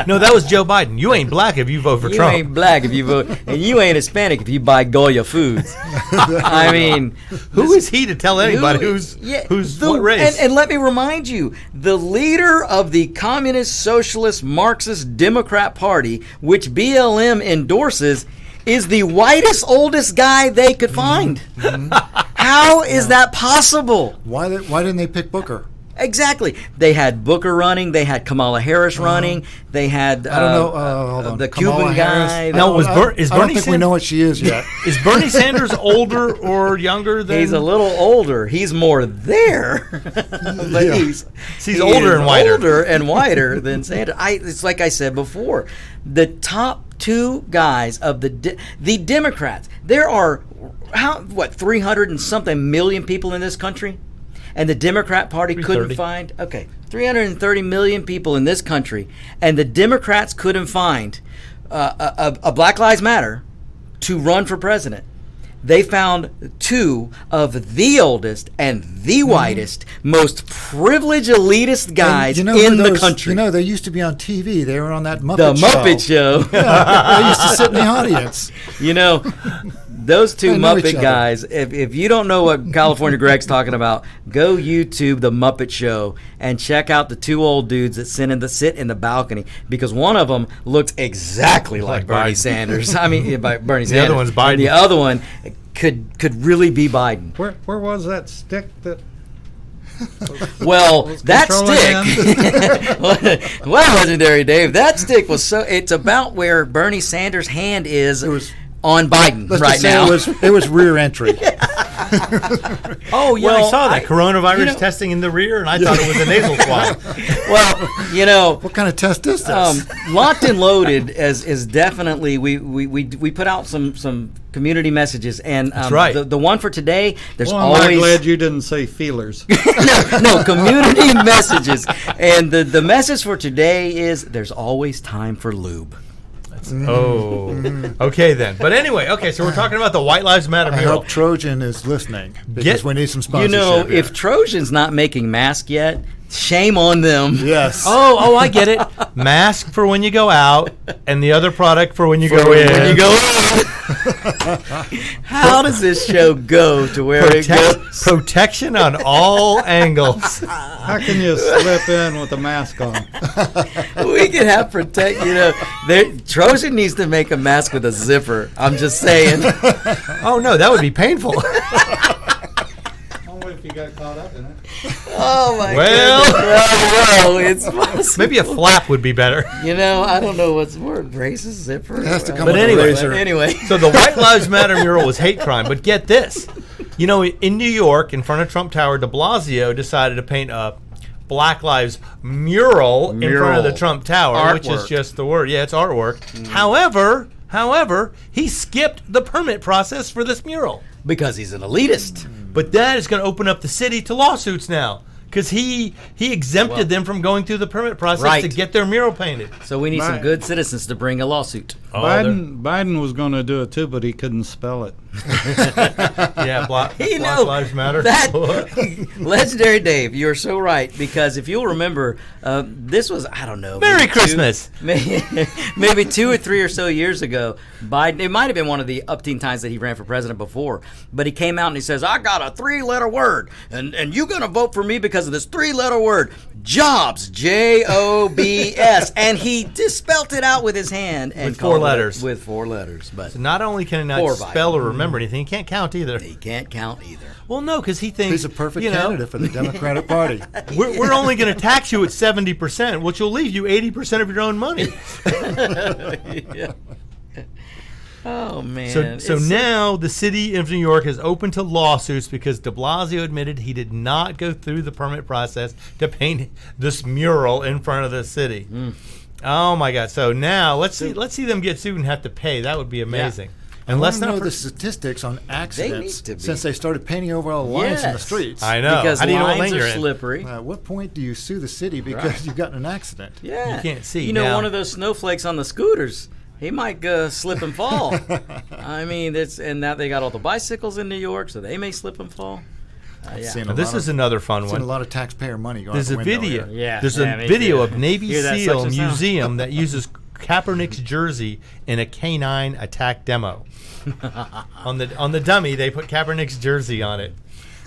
No, that was Joe Biden. You ain't black if you vote for You Trump. ain't black if you vote, and you ain't Hispanic if you buy Goya foods. I mean, Who is he to tell anybody who's what race? And let me remind you, the leader of the Communist, Socialist, Marxist, Democrat Party, which BLM endorses, is the whitest, oldest guy they could find. How is that possible? Why didn't they pick Booker? Exactly. They had Booker running. They had Kamala Harris running. They had I don't know. Hold on. the Kamala Cuban Harris? guy. No, is I Bernie don't think we Sanders? know what she is yet. Is Bernie Sanders older or younger than? He's a little older. He's more there, but Yeah. he's older and whiter. Older and whiter than Sanders. It's like I said before. The top two guys of the Democrats. There are 300 and something million people in this country. And the Democrat Party couldn't 330. find 330 million people in this country, and the Democrats couldn't find a Black Lives Matter to run for president. They found two of the oldest and the whitest, most privileged, elitist guys And in the country. You know, they used to be on TV. They were on that Muppet The Show. Muppet Show. Yeah, they used to sit in the audience. You know, those two They know each Muppet other. guys, if you don't know what California Greg's talking about, go YouTube The Muppet Show and check out the two old dudes that sit in the balcony, because one of them looks exactly like Bernie Biden. Sanders. I mean, by Bernie The Sanders. other one's Biden. And the other one could really be Biden. Where was that stick that? Well, that controlling stick. Well, legendary Dave, that stick was it's about where Bernie Sanders' hand is on Biden Let's right just say now. it was rear entry. Oh, yeah, Well, I saw that. I- Coronavirus you know- testing in the rear, and I thought it was a nasal swab. Well, you know, What kind of test is this? Locked and Loaded is definitely we put out some community messages, and That's right. the one for today, there's Well, I'm always glad you didn't say feelers. no community messages, and the message for today is there's always time for lube. Oh, okay then. But anyway, so we're talking about the White Lives Matter I mural. hope Trojan is listening, because we need some You sponsorship. know, here. if Trojan's not making masks yet, shame on them. Yes. Oh, I get it. Mask for when you go out, and the other product for when you go in. When you go in. How does this show go to where it goes? Protection on all angles. How can you slip in with a mask on? We can have protect. You know, Trojan needs to make a mask with a zipper. I'm just saying. Oh no, that would be painful. Only if you got caught up in it. Oh my Well. goodness. Well, it's possible. Maybe a flap would be better. You know, I don't know what's more braces, zipper. It has to come But with anyway- a razor. Anyway. So the White Lives Matter mural was hate crime, but get this. You know, in New York, in front of Trump Tower, de Blasio decided to paint a Black Lives mural in front of the Trump Tower, which is Artwork. just the word. Yeah, it's artwork. However, he skipped the permit process for this mural. Because he's an elitist. But that is going to open up the city to lawsuits now, because he exempted them from going through the permit process Right. to get their mural painted. So we need some Right. good citizens to bring a lawsuit. Biden was going to do it too, but he couldn't spell it. Yeah, Black You know, Lives Matter. That legendary Dave, you're so right, because if you'll remember, this was I don't know. Merry maybe Christmas. Maybe 2 or 3 or so years ago, Biden. It might have been one of the up-teen times that he ran for president before, but he came out and he says, "I got a 3-letter word, and you gonna vote for me because of this 3-letter word, jobs, JOBS," and he just spelt it out with his hand and With 4 called it letters. With 4 letters, but So not only can he not Poor spell Biden. or remember anything, he can't count either. he can't count either. Well, no, because he thinks He's a perfect you know, candidate for the Democratic Party. We're only going to tax you at 70%, which will leave you 80% of your own money. Yeah. Oh man! So It's now the city of New York is open to lawsuits because de Blasio admitted he did not go through the permit process to paint this mural in front of the city. Oh my God! So now let's see them get sued and have to pay. That would be amazing. And I let's want to not know for- the statistics on accidents to be. since they started painting over all the lines in the Yes. streets. I know. because How do you know what lines lane you're are in? slippery. At what point do you sue the city because you've gotten an accident? Yeah, You can't see You know, now. one of those snowflakes on the scooters, he might slip and fall. I mean, and now they got all the bicycles in New York, so they may slip and fall. Yeah. Seen Now, a this lot is of- another fun seen a one. lot of taxpayer money going There's out a the window video. here. Yeah, There's yeah, a me video too. of Navy Hear that SEAL suction sound? museum that uses Kaepernick's jersey in a canine attack demo. on the dummy, they put Kaepernick's jersey on it.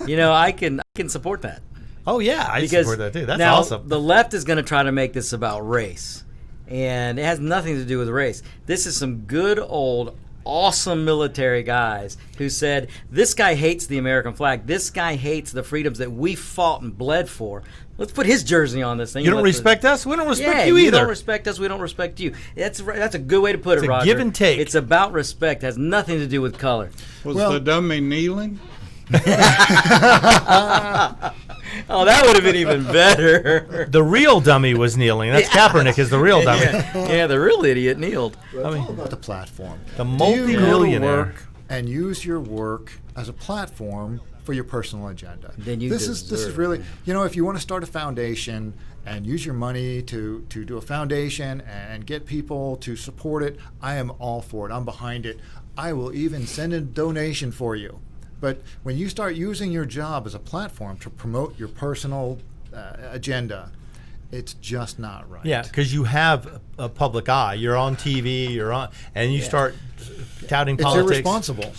You know, I can support that. Oh yeah, I Because support that too. That's now, awesome. The left is going to try to make this about race, and it has nothing to do with race. This is some good old awesome military guys who said, this guy hates the American flag. This guy hates the freedoms that we fought and bled for. Let's put his jersey on this thing. You don't respect us? We don't respect you either. You either. don't respect us. We don't respect you. That's a good way to put it, Roger. Give and take. It's about respect. It has nothing to do with color. Was the dummy kneeling? Oh, that would have been even better. The real dummy was kneeling. That's Kaepernick is the real dummy. Yeah, the real idiot kneeled. It's all about the platform. The Do you go to multi-millionaire. work and use your work as a platform for your personal agenda? Then you this is deserve really, if you want to start a foundation and use your money to do a foundation and get people to support it, I am all for it. I'm behind it. I will even send a donation for you. But when you start using your job as a platform to promote your personal agenda, it's just not right. Yeah, because you have a public eye. You're on TV. And you start touting It's politics. irresponsible.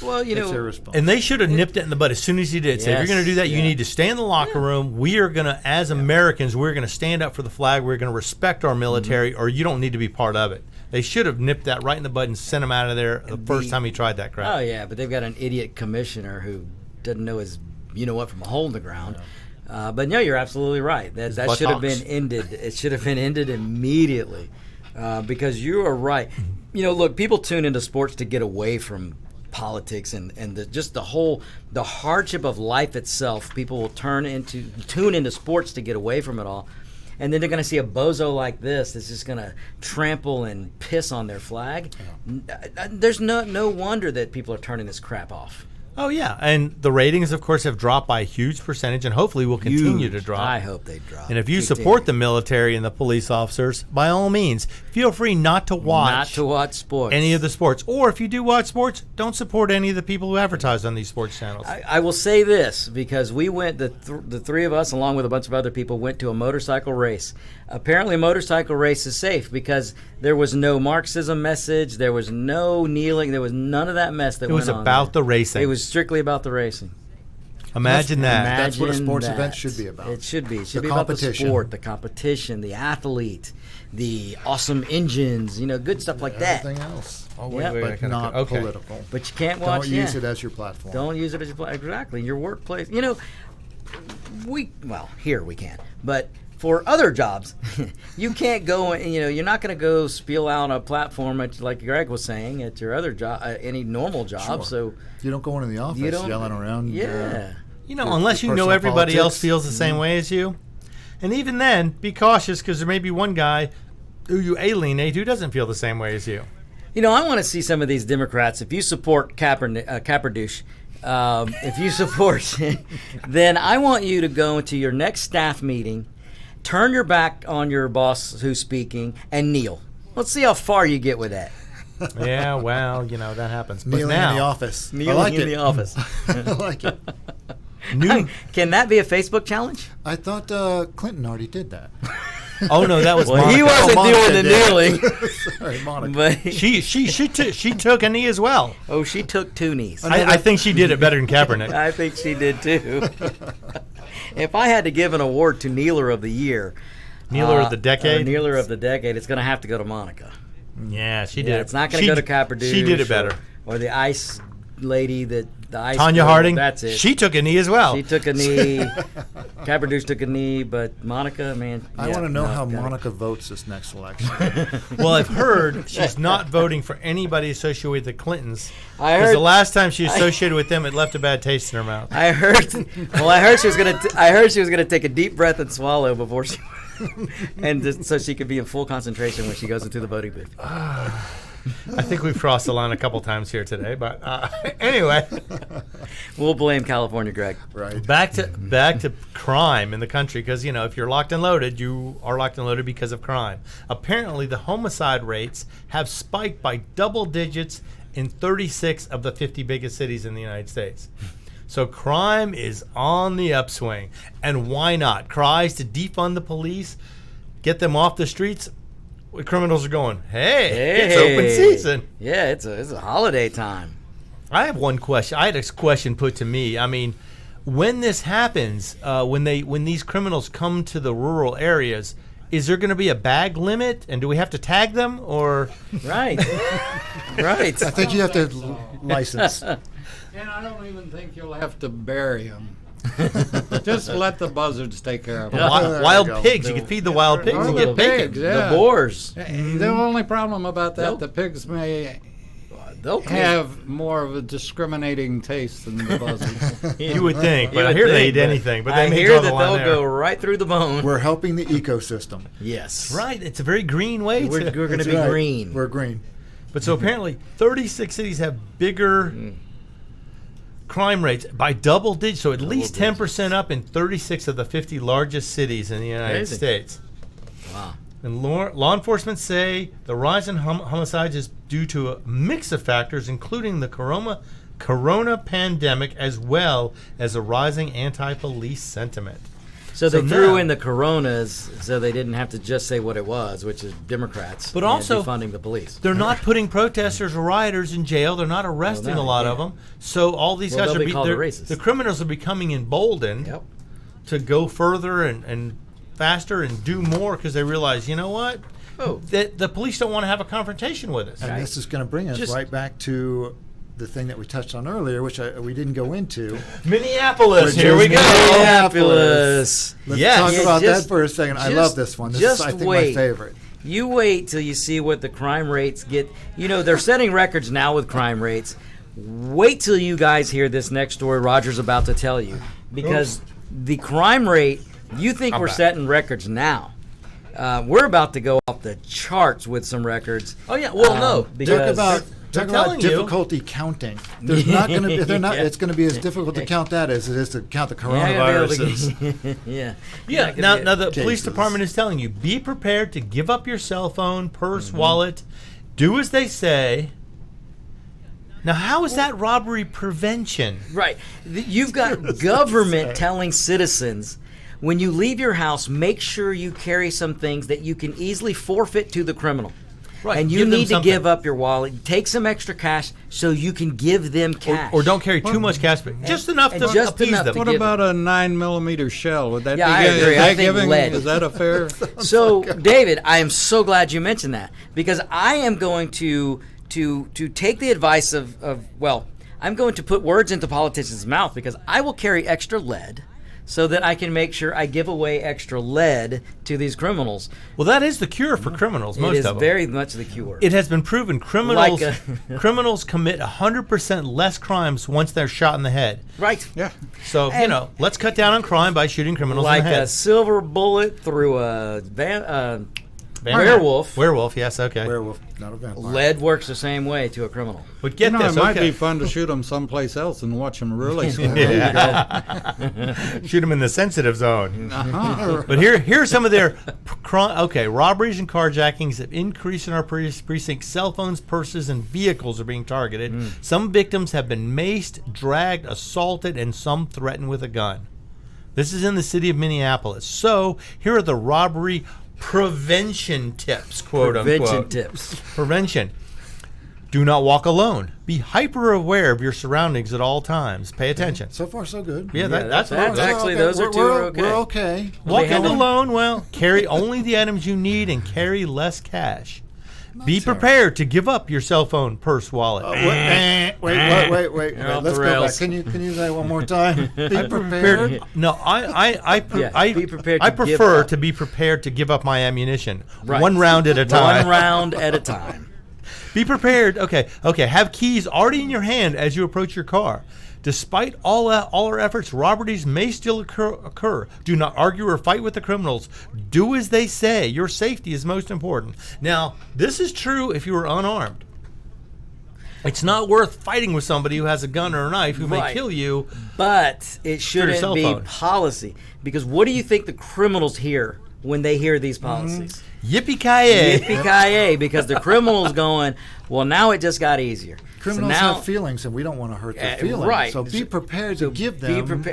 Well, It's irresponsible. And they should have nipped it in the bud as soon as he did. Say, if you're going to do that, you need to stay in the locker room. We are going to, as Americans, we're going to stand up for the flag. We're going to respect our military, or you don't need to be part of it. They should have nipped that right in the bud and sent him out of there the first time he tried that crap. Oh, yeah, but they've got an idiot commissioner who doesn't know his you-know-what from a hole in the ground. But no, you're absolutely right. That should have been ended. It should have been ended immediately because you are right. Look, people tune into sports to get away from politics and the hardship of life itself. People will tune into sports to get away from it all. And then they're going to see a bozo like this that's just going to trample and piss on their flag. There's no wonder that people are turning this crap off. Oh, yeah. And the ratings, of course, have dropped by a huge percentage and hopefully will continue to drop. I hope they drop. And if you support the military and the police officers, by all means, feel free not to watch sports. any of the sports. Or if you do watch sports, don't support any of the people who advertise on these sports channels. I will say this, because we went, the three of us, along with a bunch of other people, went to a motorcycle race. Apparently, a motorcycle race is safe because there was no Marxism message, there was no kneeling, there was none of that mess that went on. It was about the racing. It was strictly about the racing. Imagine that. That's what a sports event should be about. It should be. It should The be about the competition. sport, the competition, the athlete, the awesome engines, good stuff like that. Everything else. Oh, wait, I But gotta not go. Okay. political. But you can't watch. Don't use it as your platform. Don't use it as your platform. Exactly. Your workplace. Here we can. But for other jobs, you can't go. You're not going to go spiel out a platform like Greg was saying at your other job, any normal job. Sure. So You don't go into the office yelling around. Yeah. Unless you know personal everybody else politics. feels the same way as you. And even then, be cautious because there may be one guy who you alienate who doesn't feel the same way as you. I want to see some of these Democrats. If you support Caperdouche, if you support, then I want you to go into your next staff meeting, turn your back on your boss who's speaking, and kneel. Let's see how far you get with that. Yeah, well, that happens. But Kneeling now, in the office. Kneeling I like in it. the office. I like it. Can that be a Facebook challenge? I thought Clinton already did that. Oh no, that was Well, Monica. he wasn't Monica doing the did. kneeling. Sorry, Monica. But She took a knee as well. she took 2 knees. I think she did it better than Kaepernick. I think she did too. If I had to give an award to Kneeler of the Year, Kneeler of the decade? Kneeler of the decade, it's going to have to go to Monica. Yeah, she did. Yeah, it. it's not going to go to Caperdouche. She did it better. Or the ice lady the ice. Tanya girl, Harding. That's it. She took a knee as well. She took a knee. Caperdouche took a knee, but Monica, man. I want to know how Monica votes this next election. Well, I've heard she's not voting for anybody associated with the Clintons. I Because heard the last time she associated with them, it left a bad taste in her mouth. I heard she was gonna. I heard she was gonna take a deep breath and swallow before she, so she could be in full concentration when she goes into the voting booth. I think we've crossed the line a couple times here today, but anyway, We'll blame California, Greg. Right. back to crime in the country. Because if you're locked and loaded, you are locked and loaded because of crime. Apparently, the homicide rates have spiked by double digits in 36 of the 50 biggest cities in the United States. So crime is on the upswing. And why not? Cries to defund the police, get them off the streets. The criminals are going, hey, it's open season. Yeah, it's a holiday time. I have one question. I had a question put to me. I mean, when this happens, when these criminals come to the rural areas, is there going to be a bag limit, and do we have to tag them, or? Right. Right. I think you have to license. And I don't even think you'll have to bury them. Just let the buzzards take care of them. Wild pigs. You can feed the wild pigs and get bacon. Pigs, yeah. The boars. The only problem about that, the pigs may They'll have more of a discriminating taste than the buzzards. You would think, but You I would hear they think, eat but anything. But I they may hear draw that the line they'll there. go right through the bone. We're helping the ecosystem. Yes. Right. It's a very green way. We're going to That's be right. green. We're green. But so apparently 36 cities have bigger crime rates by double digits. So at least 10% up in 36 of the 50 largest cities in the United Crazy. States. Wow. And law enforcement say the rise in homicides is due to a mix of factors, including the corona pandemic, as well as a rising anti-police sentiment. So they So threw now- in the coronas so they didn't have to just say what it was, which is Democrats. But and also- defunding the police. They're not putting protesters or rioters in jail. They're not arresting no, a lot yeah. of them. So all these Well, guys they'll are be called they're- racist. the criminals are becoming emboldened Yep. to go further and faster and do more because they realize, you know what? Oh. The police don't want to have a confrontation with us. And this is going to bring us Just- right back to the thing that we touched on earlier, which we didn't go into. Minneapolis, Which here is we go. Minneapolis. Let's Yes. talk Yeah, about just- that for a second. I love this one. This is, I think, my wait. favorite. You wait till you see what the crime rates get. You know, they're setting records now with crime rates. Wait till you guys hear this next story Roger's about to tell you. Because the crime rate, you think we're back. setting records now. We're about to go off the charts with some records. Oh, yeah. Well, no. Because Talk they're about telling you. difficulty counting. There's not going to be. They're not. Yeah. It's going to be as difficult to count that as it is to count the you're not gonna be able coronaviruses. to- yeah. Yeah, now the police cases. department is telling you, be prepared to give up your cell phone, purse, Mm-hmm. wallet, do as they say. Now, how is that robbery prevention? Right. You've got government telling citizens, when you leave your house, make sure you carry some things that you can easily forfeit to the criminal. Right, And you give them need to something. give up your wallet. Take some extra cash so you can give them cash. Or don't carry too much cash, but just enough and to just appease enough them. to What give about a 9mm shell? Would that Yeah, be I good? agree. Is I that think giving? lead. Is that a fair? So, David, I am so glad you mentioned that because I am going to take the advice of I'm going to put words into politicians' mouth because I will carry extra lead so that I can make sure I give away extra lead to these criminals. Well, that is the cure for criminals, most It is of them. very much the cure. It has been proven criminals Like criminals commit 100% less crimes once they're shot in the head. right. Yeah. So, And- let's cut down on crime by shooting criminals Like in the head. a silver bullet through a werewolf. Werewolf, yes, okay. Werewolf, not a vampire. Lead works the same way to a criminal. But get You know, this, it might okay. be fun to shoot them someplace else and watch them really score. Shoot them in the sensitive zone. Uh-huh. But here's some of their robberies and carjackings have increased in our precinct. Cell phones, purses, and vehicles are being targeted. Some victims have been maced, dragged, assaulted, and some threatened with a gun. This is in the city of Minneapolis. So here are the robbery prevention tips, quote Prevention unquote. tips. Prevention. Do not walk alone. Be hyper aware of your surroundings at all times. Pay attention. So far, so good. Yeah, that's that's actually Okay, those are we're- two we're, are okay. We're okay. Walking have- alone, well, carry only the items you need and carry less cash. Be terrible. prepared to give up your cell phone, purse, wallet. Wait. You're off Let's the go back. rails. Can you use that one more time? Be prepared. No, Be prepared I to give prefer up. to be prepared to give up my ammunition Right. one round at a time. One round at a time. Be prepared. Okay. Have keys already in your hand as you approach your car. Despite all our efforts, robberies may still occur. Do not argue or fight with the criminals. Do as they say. Your safety is most important. Now, this is true if you are unarmed. It's not worth fighting with somebody who has a gun or a knife who may Right. kill you. But it shouldn't cell be phone. policy. Because what do you think the criminals hear when they hear these policies? Yippee-ki-yay. Yippee-ki-yay, because the criminal's going, well, now it just got easier. Criminals so now, have feelings, and we don't want to hurt their Uh, feelings. right. So be prepared to give them.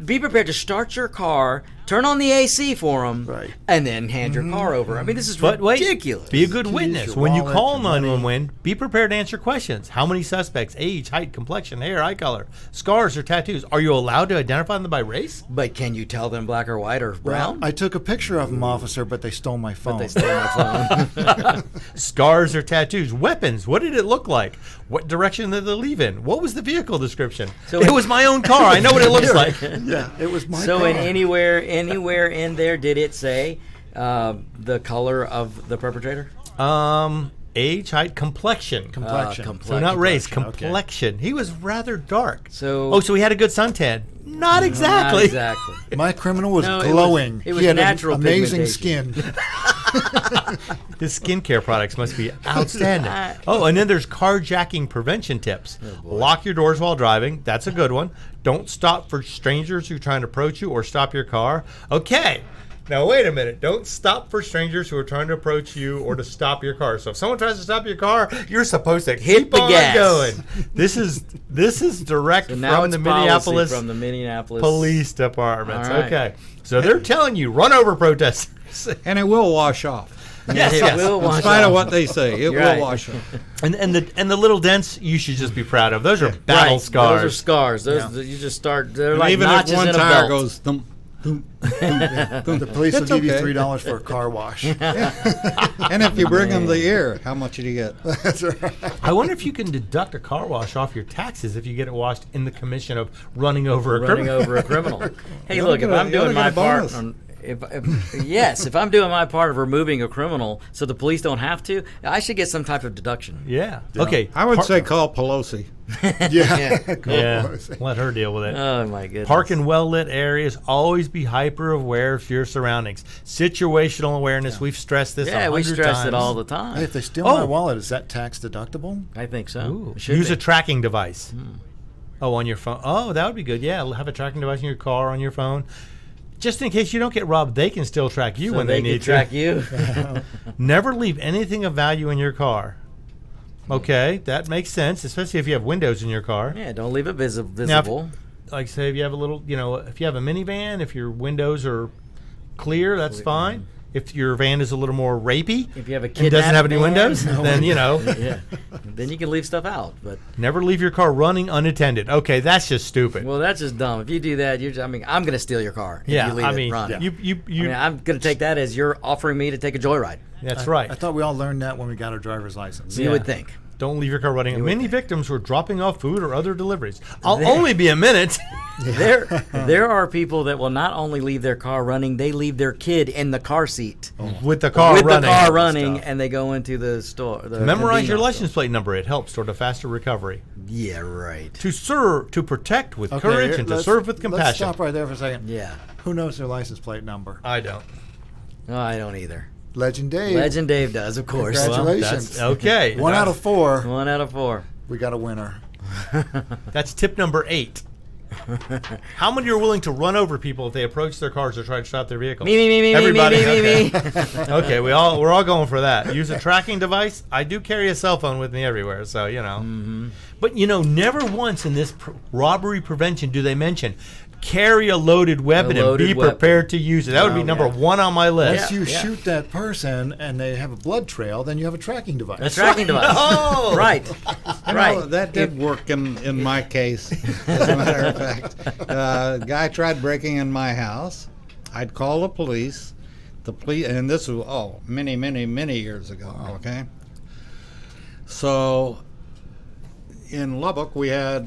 Be prepared to start your car turn on the AC for them, Right. and then hand your car over. I mean, this is But wait, ridiculous. be a good To witness. use your When you wallet, call your money. 911, be prepared to answer questions. How many suspects, age, height, complexion, hair, eye color, scars, or tattoos? Are you allowed to identify them by race? But can you tell them black or white or brown? I took a picture of them, officer, but they stole my phone. They stole my phone. Scars or tattoos? Weapons? What did it look like? What direction did they leave in? What was the vehicle description? So it was my own car. I know what it looks like. Yeah, it was my So car. in anywhere in there, did it say the color of the perpetrator? Age, height, complexion. Complexion. So not race, Complexion, okay. complexion. He was rather dark. So So he had a good suntan. Not exactly. Not exactly. My criminal was No, it was- glowing. it was he had natural an amazing pigmentation. skin. His skincare products must be outstanding. Oh, and then there's carjacking prevention tips. Lock your doors while driving. That's a good one. Don't stop for strangers who are trying to approach you or stop your car. Okay. Now, wait a minute. Don't stop for strangers who are trying to approach you or to stop your car. So if someone tries to stop your car, you're supposed to Hit keep the on gas. going. This is direct So now from it's the Minneapolis from the Minneapolis Police Departments. All right. Okay. So they're telling you, run over protesters. And it will wash off. Yes, It yes. will In wash spite off. of what they say, it You're will right. wash off. And the little dents you should just be proud of. Those are battle Right. scars. Those are scars. Those you just start. They're And like even if notches one in a tire belt. goes thump, thump, thump, thump, The police will it's give you okay. $3 for a car wash. And if you bring them the ear, how much did you get? That's right. I wonder if you can deduct a car wash off your taxes if you get it washed in the commission of running over a running criminal. over a criminal. Hey, You look, oughta if get a- I'm you oughta doing get my a part, bonus. if I'm doing my part of removing a criminal, so the police don't have to, I should get some type of deduction. Yeah. Okay. I would say call Pelosi. Yeah. Yeah. Let her deal with it. Oh my goodness. Park in well-lit areas. Always be hyper aware of your surroundings. Situational awareness. We've stressed this. Yeah, we 100 stress times. it all the time. Hey, if they steal Oh. my wallet, is that tax deductible? I think so. Ooh. It should Use be. a tracking device. Oh, on your phone. Oh, that would be good. Yeah, have a tracking device in your car on your phone. Just in case you don't get robbed, they can still track you So when they can need track to. you. Never leave anything of value in your car. Okay, that makes sense, especially if you have windows in your car. Yeah, don't leave it Now, visible. like say if you have a little, if you have a minivan, if your windows are clear, that's fine. If your van is a little more rapey If you have a and doesn't have any kidnapped windows, van, then yeah, then you can leave stuff out. But never leave your car running unattended. Okay, that's just stupid. well, that's just dumb. If you do that, I'm going to steal your car. If yeah, you leave I it mean, running. you I'm going to take that as you're offering me to take a joyride. that's right. I thought we all learned that when we got our driver's license. You would think. Don't leave your car running. would Many think. victims were dropping off food or other deliveries. I'll only be a minute. There are people that will not only leave their car running, they leave their kid in the car seat With the car with running. the car running, Stuff. and they go into the store. The Memorize your convenience license plate number. It helps toward a faster recovery. store. Yeah, right. To serve, to protect with Okay, courage, here, and to let's- serve with Let's compassion. stop right there for a second. Yeah. Who knows their license plate number? I don't. No, I don't either. Legend Dave. Legend Dave does, of course. Congratulations. That's okay. One out of 4. 1 out of 4. We got a winner. That's tip number 8. How many are willing to run over people if they approach their cars or try to stop their vehicles? Me. Everybody. Me. Okay, we're all going for that. Use a tracking device. I do carry a cell phone with me everywhere, so But never once in this robbery prevention do they mention carry a loaded weapon and loaded be weapon. prepared to use it. That would be number 1 on my list. If you Yeah. shoot that person and they have a blood trail, then you have a tracking device. A tracking device. No. Right. Right. Well, that did work in my case, as a matter of fact. Guy tried breaking in my house. I'd call the police. And this was, many, many, many years ago, okay? So in Lubbock, we had,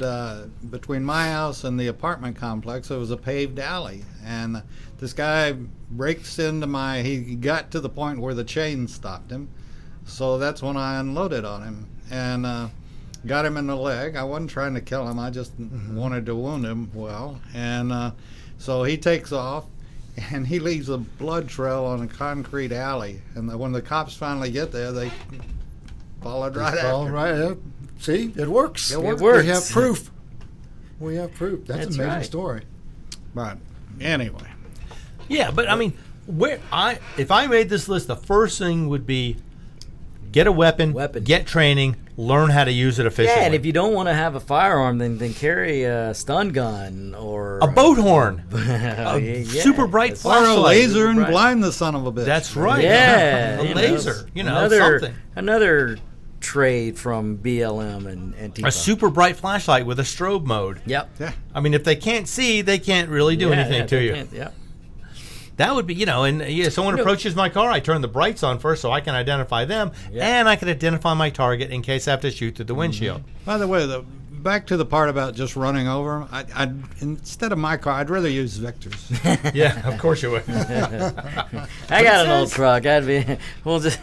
between my house and the apartment complex, there was a paved alley. And this guy breaks into he got to the point where the chain stopped him. So that's when I unloaded on him and got him in the leg. I wasn't trying to kill him. I just wanted to wound him well. And so he takes off. And he leaves a blood trail on a concrete alley. And when the cops finally get there, they followed right All after. right. See, it works. It works. We have proof. We have proof. That's That's an amazing right. story. But anyway, Yeah, but I mean, if I made this list, the first thing would be get a weapon, Weapon. get training, learn how to use it efficiently. Yeah, and if you don't want to have a firearm, then carry a stun gun or a boat horn, yeah, super bright Or a flashlight. laser and blind the son of a bitch. That's right. Yeah, a laser. another, something. Another trade from BLM and Antifa. A super bright flashlight with a strobe mode. Yep. Yeah. I mean, if they can't see, they can't really do anything to you. Yep. That would be, and someone approaches my car, I turn the brights on first so I can identify them, and I can identify my target in case I have to shoot through the windshield. By the way, back to the part about just running over them. I instead of my car, I'd rather use Victor's. Yeah, of course you would. I got an old truck. I'd be. We'll just.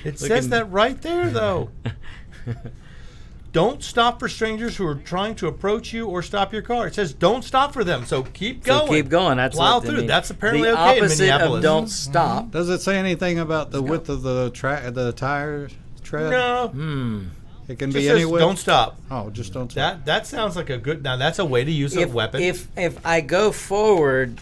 It says that right there, though. Don't stop for strangers who are trying to approach you or stop your car. It says don't stop for them, so keep going. So keep going. That's plow what, through. I mean, That's apparently the okay in opposite Minneapolis. of don't stop. Does it say anything about the width of the tire tread? No. It can Just be says any width. don't stop. Oh, just don't stop. That sounds like a good. Now that's a way to use a weapon. If I go forward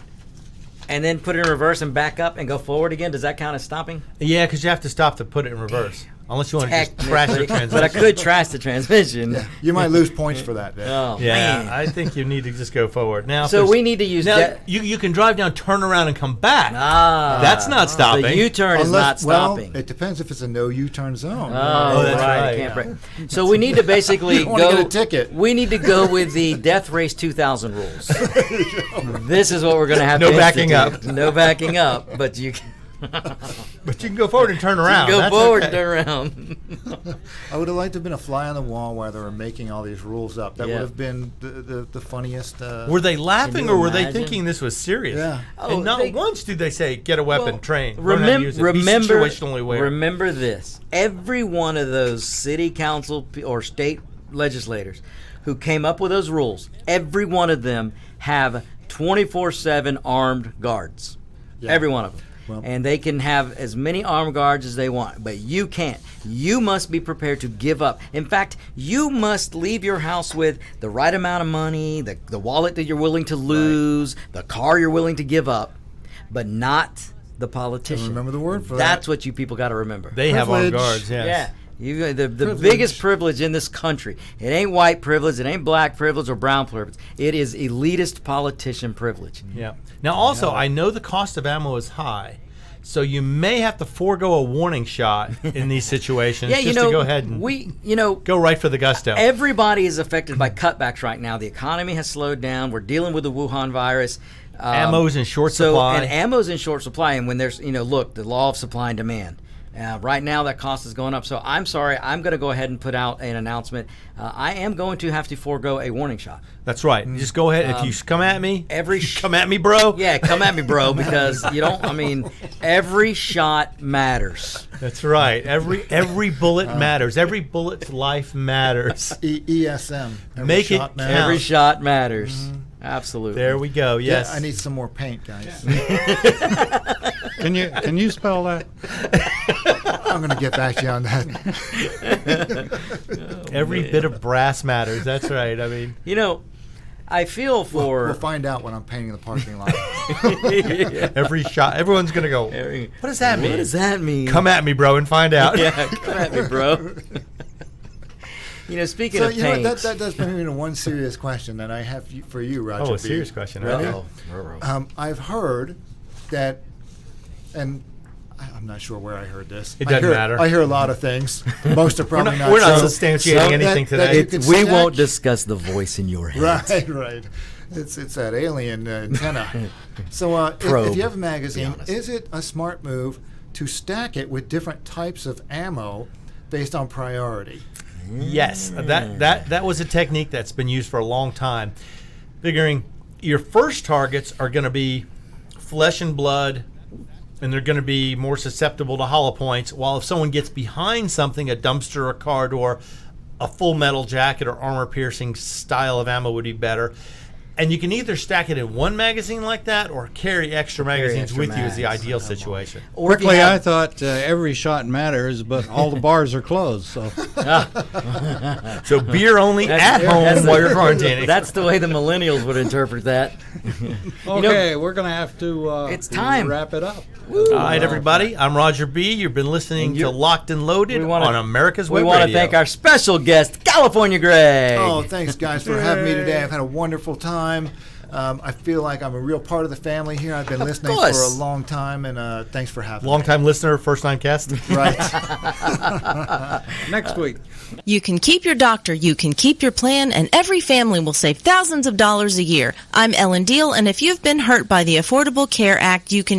and then put it in reverse and back up and go forward again, does that count as stopping? Yeah, because you have to stop to put it in reverse. Unless you want to just trash the transmission. But I could trash the transmission. Yeah. You might lose points for that. Dave. Oh, Yeah, man. I think you need to just go forward now. So we need to use that. You can drive down, turn around, and come back. That's not stopping. The U-turn is not stopping. It depends if it's a no U-turn zone. Oh, that's right. Can't break. So we need to basically You don't wanna get a ticket. We need to go with the Death Race 2000 rules. This is what we're going to have No to backing institute. up. No backing up, but you can But you can go forward and turn around. go That's forward okay. and turn around. I would have liked to have been a fly on the wall while they were making all these rules up. That Yeah. would have been the funniest. Were they laughing Can you or were they imagine? thinking this was serious? Yeah. And not once did they say, get a weapon, train, learn how to Remember, use it, be situationally aware. remember this. Every one of those city council or state legislators who came up with those rules, every one of them have 24/7 armed guards. Yeah. Every one of them. Well- And they can have as many armed guards as they want, but you can't. You must be prepared to give up. In fact, you must leave your house with the right amount of money, the wallet that you're willing to lose, the car you're willing to give up, but not the politician. remember the word for That's that. what you people got to remember. They have armed Privilege. guards, yes. Yeah. You, the Privilege. biggest privilege in this country. It ain't white privilege. It ain't black privilege or brown privilege. It is elitist politician privilege. Yeah. Now, also, I know the cost of ammo is high, so you may have to forego a warning shot in these situations Yeah, just to go ahead and go right for the gusto. Everybody is affected by cutbacks right now. The economy has slowed down. We're dealing with the Wuhan virus. Ammo's in short supply. And ammo's in short supply. And when there's, look, the law of supply and demand. Right now, that cost is going up. So I'm sorry. I'm going to go ahead and put out an announcement. I am going to have to forego a warning shot. That's right. Just go ahead. If you come at me, come at me, bro. Yeah, come at me, bro, because every shot matters. That's right. Every bullet matters. Every bullet's life matters. ESM. Every Make it shot matters. count. Every shot matters. Absolutely. There we go. Yes. Yeah, I need some more paint, guys. Can you spell that? I'm going to get back to you on that. Every bit of brass matters. That's right. I mean, I feel for. We'll find out when I'm painting the parking lot. every shot. Everyone's going to go, what does that mean? What does that mean? Come at me, bro, and find out. Yeah, come at me, bro. Speaking of paint. That does bring me to one serious question that I have for you, Roger. Oh, a B. serious question. Ready? Uh-oh. I've heard that, and I'm not sure where I heard this. It doesn't matter. I hear a lot of things. Most are probably not. We're not so. substantiating anything that today. you could We stack- won't discuss the voice in your head. Right. It's that alien antenna. So Probe, if you have a be magazine, honest. is it a smart move to stack it with different types of ammo based on priority? Yes, that was a technique that's been used for a long time. Figuring your first targets are going to be flesh and blood, and they're going to be more susceptible to hollow points, while if someone gets behind something, a dumpster, a car door, a full metal jacket or armor-piercing style of ammo would be better. And you can either stack it in one magazine like that or carry extra magazines extra with you is the mags. ideal situation. Or if you Quickly, I have- thought every shot matters, but all the bars are closed. So So beer only That's- at home that's while the- you're quarantining. That's the way the millennials would interpret that. okay, we're gonna have to it's time. wrap it up. All right, everybody. I'm Roger B. You've been listening to Locked and Loaded on America's Web We want to Radio. thank our special guest, California Greg. Oh, thanks, guys, for having me today. I've had a wonderful time. I feel like I'm a real part of the family here. I've been listening for course. a long time, and thanks for having me. Long-time listener, first-time guest. Right. Next week. You can keep your doctor, you can keep your plan, and every family will save thousands of dollars a year. I'm Ellen Deal, and if you've been hurt by the Affordable Care Act, you can